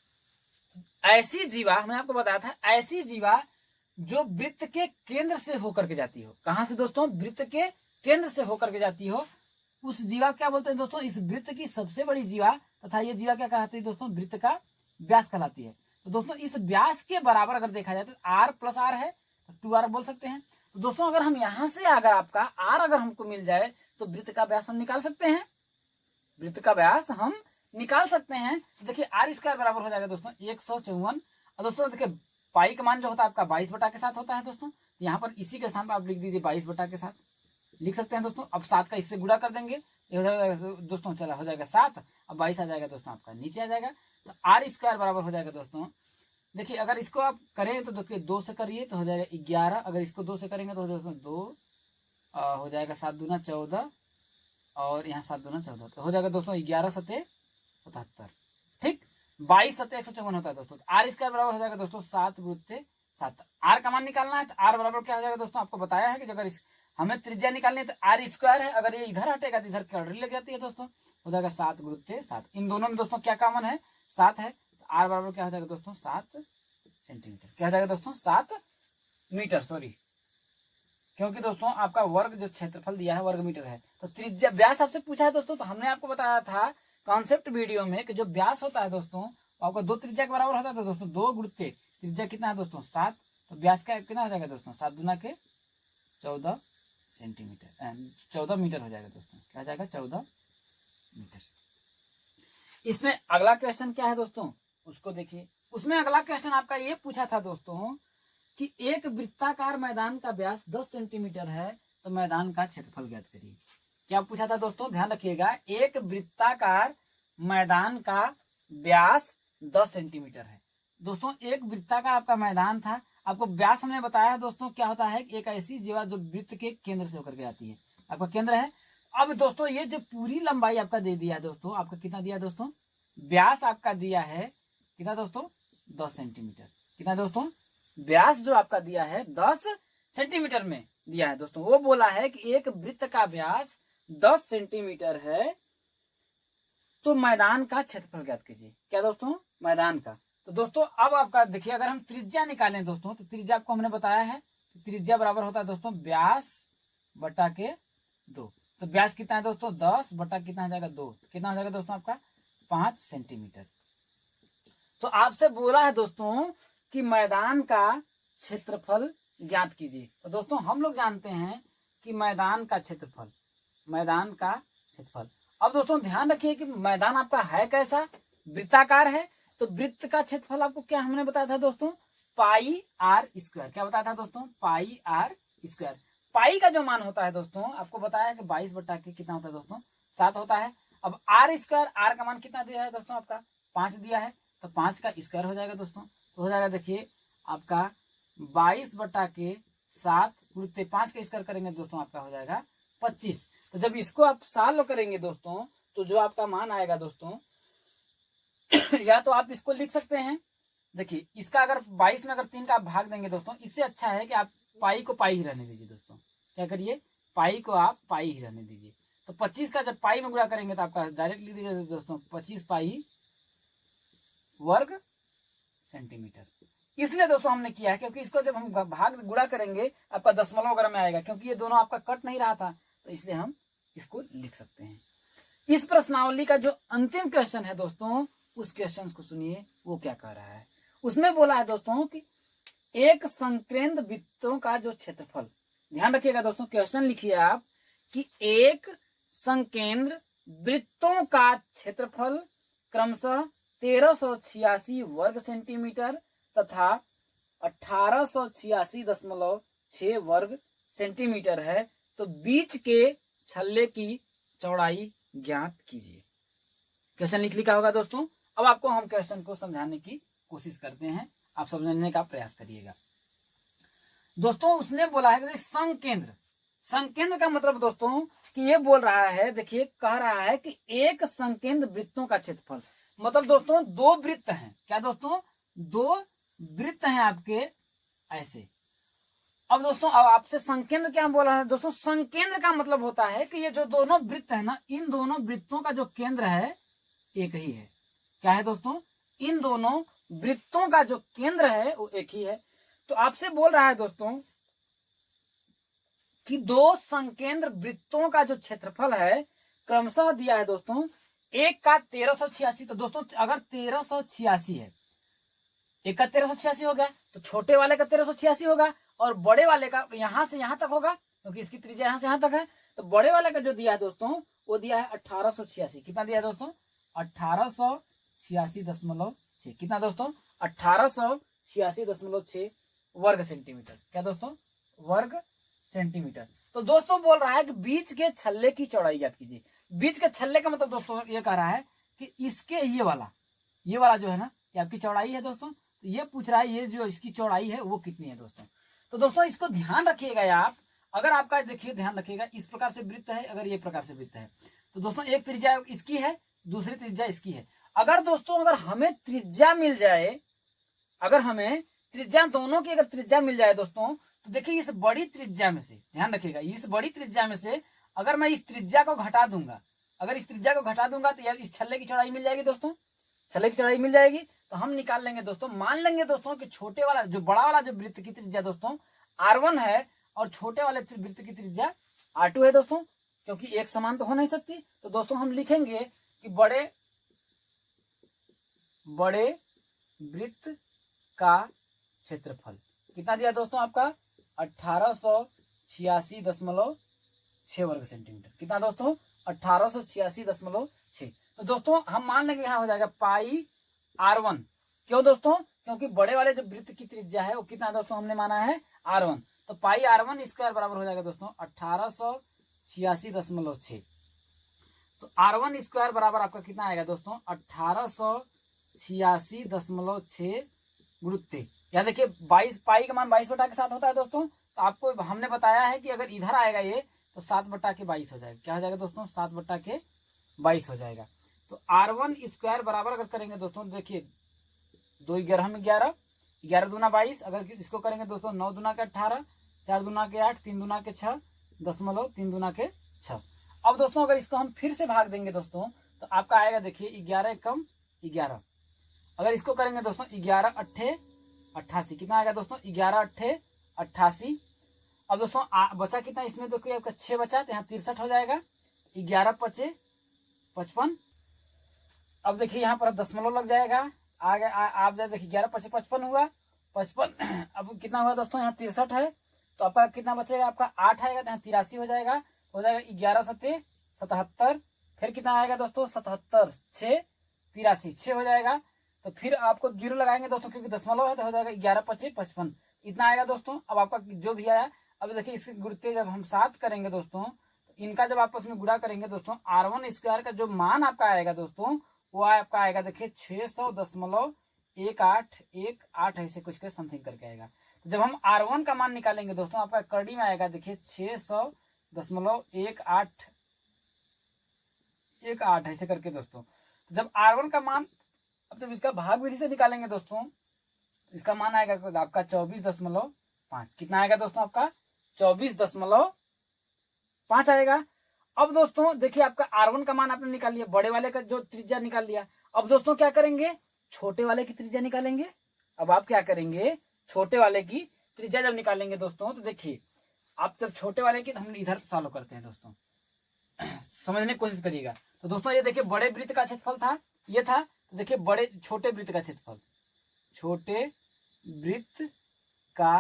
Speaker 2: ऐसी जीवा हमने आपको बताया था, ऐसी जीवा जो वृत्त के केंद्र से होकर के जाती हो। कहां से दोस्तों, वृत्त के केंद्र से होकर के जाती हो, उस जीवा क्या बोलते हैं दोस्तों, इस वृत्त की सबसे बड़ी जीवा तथा ये जीवा क्या कहलाती है दोस्तों, वृत्त का व्यास कहलाती है। तो दोस्तों इस व्यास के बराबर अगर देखा जाए तो आर प्लस आर है, तो 2r बोल सकते हैं। तो दोस्तों अगर हम यहां से अगर आपका आर अगर हमको मिल जाए तो वृत्त का व्यास हम निकाल सकते हैं, वृत्त का व्यास हम निकाल सकते हैं। तो देखिए आर स्क्वायर बराबर हो जाएगा दोस्तों 154। और दोस्तों देखिए पाई का मान जो होता है आपका 22 बटा के साथ होता है दोस्तों। यहाँ पर इसी के स्थान पर आप लिख दीजिए 22 बटा के साथ लिख सकते हैं दोस्तों। अब 7 का इससे गुणा कर देंगे, ये हो जाएगा दोस्तों, चला हो जाएगा 7। अब 22 आ जाएगा दोस्तों, आपका नीचे आ जाएगा। तो आर स्क्वायर बराबर हो जाएगा दोस्तों, देखिए अगर इसको आप करें तो देखिए 2 से करिए तो हो जाएगा 11। अगर इसको 2 से करेंगे तो हो जाएगा 2 हो जाएगा 7 दूना 14 और यहाँ 7 दूना 14, तो हो जाएगा दोस्तों 11 सते 77। ठीक, 22 सते 154 होता है दोस्तों। आर स्क्वायर बराबर हो जाएगा दोस्तों 7 गुणित 7। आर का मान निकालना है तो आर बराबर क्या हो जाएगा दोस्तों, आपको बताया है कि अगर हमें त्रिज्या निकालनी है तो आर स्क्वायर है, अगर ये इधर हटेगा तो इधर कैलोरी लग जाती है दोस्तों, हो जाएगा 7 गुणित 7। इन दोनों में दोस्तों क्या कॉमन है, 7 है। तो आर बराबर क्या हो जाएगा दोस्तों 7 सेंटीमीटर। क्या हो जाएगा दोस्तों 7 मीटर, सॉरी, क्योंकि दोस्तों आपका वर्ग जो क्षेत्रफल दिया है वर्ग मीटर है। तो त्रिज्या व्यास आपसे पूछा है दोस्तों, तो हमने आपको बताया था कॉन्सेप्ट वीडियो में कि जो व्यास होता है दोस्तों आपका 2 त्रिज्या के बराबर होता है। तो दोस्तों 2 गुणित त्रिज्या कितना है दोस्तों 7, तो व्यास का कितना हो जाएगा दोस्तों 7 दूना के 14 सेंटीमीटर, 14 मीटर हो जाएगा दोस्तों। क्या हो जाएगा 14 मीटर। इसमें अगला क्वेश्चन क्या है दोस्तों, उसको देखिए। उसमें अगला क्वेश्चन आपका ये पूछा था दोस्तों कि एक वृत्ताकार मैदान का व्यास 10 सेंटीमीटर है, तो मैदान का क्षेत्रफल ज्ञात करिए। क्या पूछा था दोस्तों, ध्यान रखिएगा, एक वृत्ताकार मैदान का व्यास 10 सेंटीमीटर है। दोस्तों एक वृत्ताकार आपका मैदान था, आपको व्यास हमने बताया दोस्तों क्या होता है, एक ऐसी जीवा जो वृत्त के केंद्र से होकर के आती है, आपका केंद्र है। अब दोस्तों ये जो पूरी लंबाई आपका दे दिया है दोस्तों, आपका कितना दिया है दोस्तों, व्यास आपका दिया है कितना दोस्तों 10 सेंटीमीटर। कितना दोस्तों, व्यास जो आपका दिया है 10 सेंटीमीटर में दिया है दोस्तों। वो बोला है कि एक वृत्त का व्यास 10 सेंटीमीटर है, तो मैदान का क्षेत्रफल ज्ञात कीजिए। क्या दोस्तों, मैदान का। तो दोस्तों अब आपका देखिए, अगर हम त्रिज्या निकालें दोस्तों, तो त्रिज्या आपको हमने बताया है, त्रिज्या बराबर होता है दोस्तों व्यास बटा के 2। तो व्यास कितना है दोस्तों 10 बटा कितना हो जाएगा 2, कितना हो जाएगा दोस्तों आपका 5 सेंटीमीटर। तो आपसे बोला है दोस्तों कि मैदान का क्षेत्रफल ज्ञात कीजिए। तो दोस्तों हम लोग जानते हैं कि मैदान का क्षेत्रफल, मैदान का क्षेत्रफल। अब दोस्तों ध्यान रखिए कि मैदान आपका है कैसा, वृत्ताकार है। तो वृत्त का क्षेत्रफल आपको क्या हमने बताया था दोस्तों, पाई आर स्क्वायर। क्या बताया था दोस्तों, पाई आर स्क्वायर। पाई का जो मान होता है दोस्तों आपको बताया है कि 22 बटा के कितना होता है दोस्तों, 7 होता है। अब आर स्क्वायर, आर का मान कितना दिया है दोस्तों आपका, 5 दिया है। तो 5 का स्क्वायर हो जाएगा दोस्तों। तो हो जाएगा देखिए आपका 22 बटा के 7 गुणित 5 का स्क्वायर करेंगे दोस्तों आपका हो जाएगा 25। तो जब इसको आप सॉल्व करेंगे दोस्तों तो जो आपका मान आएगा दोस्तों या तो आप इसको लिख सकते हैं, देखिए इसका अगर 22 में अगर 3 का आप भाग देंगे दोस्तों, इससे अच्छा है कि आप पाई को पाई ही रहने दीजिए दोस्तों। क्या करिए, पाई को आप पाई ही रहने दीजिए। तो 25 का जब पाई में गुणा करेंगे तो आपका डायरेक्ट लिख दीजिए दोस्तों 25 पाई वर्ग सेंटीमीटर। इसलिए दोस्तों हमने किया है क्योंकि इसको जब हम भाग गुणा करेंगे आपका दशमलव वगैरह में आएगा, क्योंकि ये दोनों आपका कट नहीं रहा था, तो इसलिए हम इसको लिख सकते हैं। इस प्रश्नावली का जो अंतिम क्वेश्चन है दोस्तों, उस क्वेश्चन को सुनिए वो क्या कह रहा है। उसमें बोला है दोस्तों कि एक संकेंद्र वृत्तों का जो क्षेत्रफल, ध्यान रखिएगा दोस्तों, क्वेश्चन लिखिए आप कि एक संकेंद्र वृत्तों का क्षेत्रफल क्रमशः 1386 वर्ग सेंटीमीटर तथा 1886.6 वर्ग सेंटीमीटर है, तो बीच के छल्ले की चौड़ाई ज्ञात कीजिए। क्वेश्चन लिख लिखा होगा दोस्तों। अब आपको हम क्वेश्चन को समझाने की कोशिश करते हैं, आप समझने का प्रयास करिएगा। दोस्तों उसने बोला है कि संकेंद्र, संकेंद्र का मतलब दोस्तों कि ये बोल रहा है, देखिए कह रहा है कि एक संकेंद्र वृत्तों का क्षेत्रफल, मतलब दोस्तों दो वृत्त हैं। क्या दोस्तों, दो वृत्त हैं आपके ऐसे। अब दोस्तों अब आपसे संकेंद्र क्या बोल रहा है दोस्तों, संकेंद्र का मतलब होता है कि ये जो दोनों वृत्त है ना, इन दोनों वृत्तों का जो केंद्र है एक ही है। क्या है दोस्तों, इन दोनों वृत्तों का जो केंद्र है वो एक ही है। तो आपसे बोल रहा है दोस्तों कि दो संकेंद्र वृत्तों का जो क्षेत्रफल है क्रमशः दिया है दोस्तों, एक का 1386। तो दोस्तों अगर 1386 है, एक का 1386 हो गया तो छोटे वाले का 1386 होगा और बड़े वाले का यहां से यहां तक होगा, क्योंकि इसकी त्रिज्या यहां से यहां तक है। तो बड़े वाले का जो दिया है दोस्तों वो दिया है 1886। कितना दिया है दोस्तों, 1886.6। कितना दोस्तों, 1886.6 वर्ग सेंटीमीटर। क्या दोस्तों, वर्ग सेंटीमीटर। तो दोस्तों बोल रहा है कि बीच के छल्ले की चौड़ाई ज्ञात कीजिए। बीच के छल्ले का मतलब दोस्तों ये कह रहा है कि इसके ये वाला जो है ना, ये आपकी चौड़ाई है दोस्तों। तो ये पूछ रहा है ये जो इसकी चौड़ाई है वो कितनी है दोस्तों। तो दोस्तों इसको ध्यान रखिएगा आप, अगर आपका देखिए ध्यान रखिएगा, इस प्रकार से वृत्त है, अगर ये प्रकार से वृत्त है तो दोस्तों एक त्रिज्या इसकी है, दूसरी त्रिज्या इसकी है। अगर दोस्तों अगर हमें त्रिज्या मिल जाए, अगर हमें त्रिज्या दोनों की अगर त्रिज्या मिल जाए दोस्तों, तो देखिए इस बड़ी त्रिज्या में से, ध्यान रखिएगा, इस बड़ी त्रिज्या में से अगर मैं इस त्रिज्या को घटा दूंगा, अगर इस त्रिज्या को घटा दूंगा तो यार इस छल्ले की चौड़ाई मिल जाएगी दोस्तों, छल्ले की चौड़ाई मिल जाएगी। तो हम निकाल लेंगे दोस्तों, मान लेंगे दोस्तों कि छोटे वाला जो बड़ा वाला जो वृत्त की त्रिज्या दोस्तों R1 है और छोटे वाले वृत्त की त्रिज्या R2 है दोस्तों, क्योंकि एक समान तो हो नहीं सकती। तो दोस्तों हम लिखेंगे कि बड़े वृत्त का क्षेत्रफल कितना दिया दोस्तों आपका 1886.6 वर्ग सेंटीमीटर। कितना दोस्तों, 1886.6। तो दोस्तों हम मान लेंगे यहाँ हो जाएगा पाई R1। क्यों दोस्तों, क्योंकि बड़े वाले जो वृत्त की त्रिज्या है वो कितना दोस्तों हमने माना है R1। तो पाई R1 स्क्वायर बराबर हो जाएगा दोस्तों 1886.6। तो R1 स्क्वायर बराबर आपका कितना आएगा दोस्तों 1886.6 गुणित, या देखिए 22, पाई का मान 22 बटा के 7 होता है दोस्तों। तो आपको हमने बताया है कि अगर इधर आएगा ये तो 7 बटा के 22 हो जाएगा। क्या हो जाएगा दोस्तों, 7 बटा के 22 हो जाएगा। तो R1 स्क्वायर बराबर अगर करेंगे दोस्तों, देखिए 2 11 में 11, 11 दूना 22, अगर इसको करेंगे दोस्तों 9 दूना के 18, 4 दूना के 8, 3 दूना के 6, 3 दूना के 6। अब दोस्तों अगर इसको हम फिर से भाग देंगे दोस्तों तो आपका आएगा देखिए 11 कम 11। अगर इसको करेंगे दोस्तों 11 8 88, कितना आएगा दोस्तों 11 8 88। अब दोस्तों बचा कितना इसमें, देखिए आपका 6 बचा, तो यहाँ 63 हो जाएगा, 11 5 55। अब देखिए यहाँ पर दशमलव लग जाएगा, आगे आप देखिए 11 × 5 = 55 हुआ, 55 अब कितना हुआ दोस्तों, यहाँ 63 है, तो आपका कितना बचेगा, आपका 8 आएगा, तो यहाँ 83 हो जाएगा 11 × 7 = 77, फिर कितना आएगा दोस्तों 77 6 83 6 हो जाएगा। तो फिर आपको 0 लगाएंगे दोस्तों, क्योंकि दशमलव है, तो हो जाएगा 11 × 5 = 55, इतना आएगा दोस्तों। अब आपका जो भी आया, अब देखिए इसके गुणते जब हम 7 करेंगे दोस्तों, तो इनका जब आपस में गुणा करेंगे दोस्तों, R1² का जो मान आपका आएगा दोस्तों, वो आपका आएगा देखिए 600.1818 ऐसे कुछ के समथिंग करके आएगा। तो जब हम R1 का मान निकालेंगे दोस्तों, आपका करड़ी में आएगा देखिए 600.1818 ऐसे करके दोस्तों। तो जब R1 का मान, अब जब इसका भाग विधि से निकालेंगे दोस्तों, इसका मान आएगा आपका 24.5, कितना आएगा दोस्तों, आपका 24.5 आएगा। अब दोस्तों देखिए आपका R1 का मान आपने निकाल लिया, बड़े वाले का जो त्रिज्या निकाल लिया। अब दोस्तों क्या करेंगे, छोटे वाले की त्रिज्या निकालेंगे। अब आप क्या करेंगे, छोटे वाले की त्रिज्या जब निकालेंगे दोस्तों, तो देखिए आप जब छोटे वाले की, हम इधर सॉल्व करते हैं दोस्तों, समझने की कोशिश करिएगा। तो दोस्तों ये देखिए बड़े वृत्त का क्षेत्रफल था, ये था, तो देखिए छोटे वृत्त का क्षेत्रफल, छोटे वृत्त का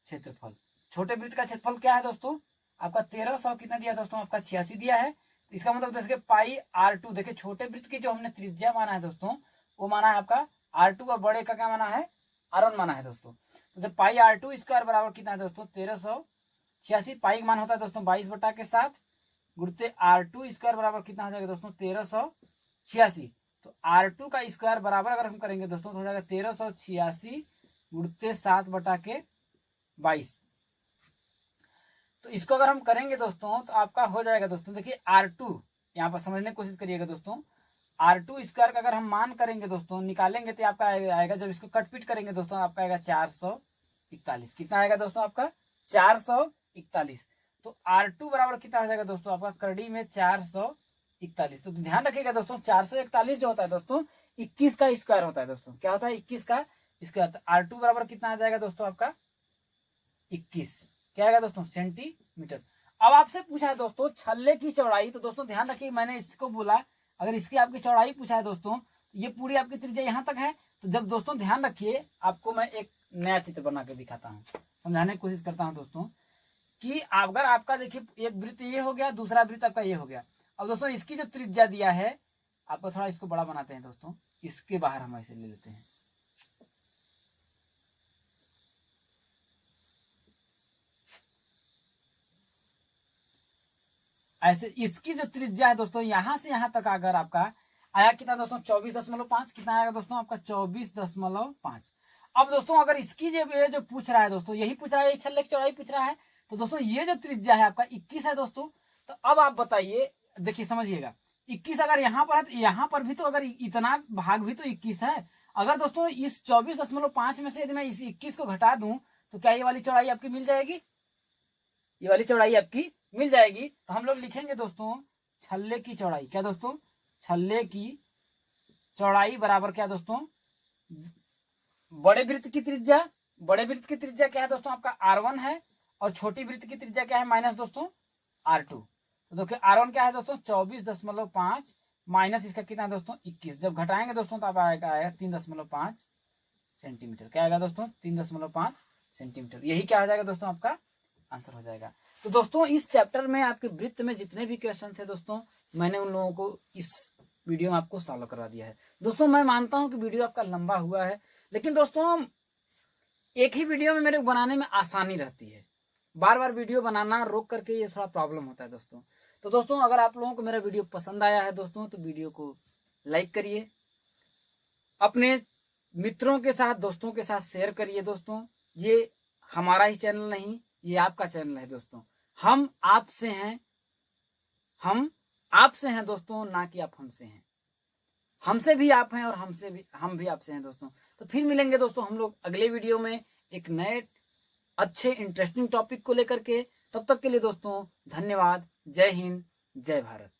Speaker 2: क्षेत्रफल, छोटे वृत्त का क्षेत्रफल क्या है दोस्तों, आपका 1300 कितना दिया दोस्तों, आपका 86 दिया है। तो इसका मतलब देखिए πr2, देखिए छोटे वृत्त की जो हमने त्रिज्या माना है दोस्तों, वो माना है आपका R2, और बड़े का क्या माना है, R1 माना है दोस्तों। तो जब πr2² बराबर कितना है दोस्तों, 1386, पाई मान होता है दोस्तों 22/7 गुणते R2² बराबर कितना हो जाएगा दोस्तों, 1386। तो R2 का स्क्वायर बराबर अगर हम करेंगे दोस्तों, तो हो जाएगा 1386 गुणते 7/22। तो इसको अगर हम करेंगे दोस्तों, तो आपका हो जाएगा दोस्तों, देखिए R2, यहाँ पर समझने की कोशिश करिएगा दोस्तों, R2² का अगर हम मान करेंगे दोस्तों, निकालेंगे, तो आपका आएगा, जब इसको कटपीट करेंगे दोस्तों, आपका आएगा 441, कितना आएगा दोस्तों, आपका 441। तो R2 बराबर कितना हो जाएगा दोस्तों, आपका करड़ी में 441। तो ध्यान रखिएगा दोस्तों, 441 जो होता है दोस्तों, 21 का स्क्वायर होता है दोस्तों, क्या होता है, 21 का स्क्वायर। तो R2 बराबर कितना आ जाएगा दोस्तों, आपका 21, क्या आएगा दोस्तों, सेंटीमीटर। अब आपसे पूछा है दोस्तों छल्ले की चौड़ाई, तो दोस्तों ध्यान रखिए, मैंने इसको बोला अगर इसकी आपकी चौड़ाई पूछा है दोस्तों, ये पूरी आपकी त्रिज्या यहाँ तक है। तो जब दोस्तों ध्यान रखिए, आपको मैं एक नया चित्र बना के दिखाता हूँ, समझाने की कोशिश करता हूँ दोस्तों, कि अगर आपका देखिए एक वृत्त ये हो गया, दूसरा वृत्त आपका ये हो गया। अब दोस्तों इसकी जो त्रिज्या दिया है, आपको थोड़ा इसको बड़ा बनाते हैं दोस्तों, इसके बाहर हम ऐसे ले लेते हैं, ऐसे इसकी जो त्रिज्या है दोस्तों, यहां से यहां तक अगर आपका आया कितना दोस्तों, 24.5, कितना आएगा दोस्तों, आपका 24.5। अब दोस्तों अगर इसकी जो पूछ रहा है दोस्तों, यही पूछ रहा है, छल्ले की चौड़ाई पूछ रहा है, तो दोस्तों ये जो त्रिज्या है आपका 21 है दोस्तों। तो अब आप बताइए, देखिए समझिएगा, 21 अगर यहाँ पर है, तो यहाँ पर भी तो अगर इतना भाग भी तो 21 है। अगर दोस्तों इस 24.5 में से यदि मैं इस 21 को घटा दूं, तो क्या ये वाली चौड़ाई आपकी मिल जाएगी, ये वाली चौड़ाई आपकी मिल जाएगी। तो हम लोग लिखेंगे दोस्तों छल्ले की चौड़ाई, क्या दोस्तों, छल्ले की चौड़ाई बराबर क्या दोस्तों, बड़े वृत्त की त्रिज्या, बड़े वृत्त की त्रिज्या क्या है दोस्तों, आपका R1 है, और छोटी वृत्त की त्रिज्या क्या है, माइनस दोस्तों R2। तो देखिए R1 क्या है दोस्तों, 24.5 माइनस इसका कितना है दोस्तों, 21। जब घटाएंगे दोस्तों, तो आप आएगा 3.5 सेंटीमीटर, क्या आएगा दोस्तों, 3.5 सेंटीमीटर। यही क्या हो जाएगा दोस्तों, आपका आंसर हो जाएगा। तो दोस्तों इस चैप्टर में आपके वृत्त में जितने भी क्वेश्चन थे दोस्तों, मैंने उन लोगों को इस वीडियो में आपको सॉल्व करवा दिया है। दोस्तों मैं मानता हूं कि वीडियो आपका लंबा हुआ है, लेकिन दोस्तों एक ही वीडियो में मेरे को बनाने में आसानी रहती है, बार बार वीडियो बनाना रोक करके ये थोड़ा प्रॉब्लम होता है दोस्तों। तो दोस्तों अगर आप लोगों को मेरा वीडियो पसंद आया है दोस्तों, तो वीडियो को लाइक करिए, अपने मित्रों के साथ, दोस्तों के साथ शेयर करिए दोस्तों। ये हमारा ही चैनल नहीं, ये आपका चैनल है दोस्तों, हम आपसे हैं, हम आपसे हैं दोस्तों, ना कि आप हमसे हैं। हमसे भी आप हैं और हमसे भी हम भी आपसे हैं दोस्तों। तो फिर मिलेंगे दोस्तों हम लोग अगले वीडियो में एक नए अच्छे इंटरेस्टिंग टॉपिक को लेकर के। तब तक के लिए दोस्तों धन्यवाद। जय हिंद, जय भारत।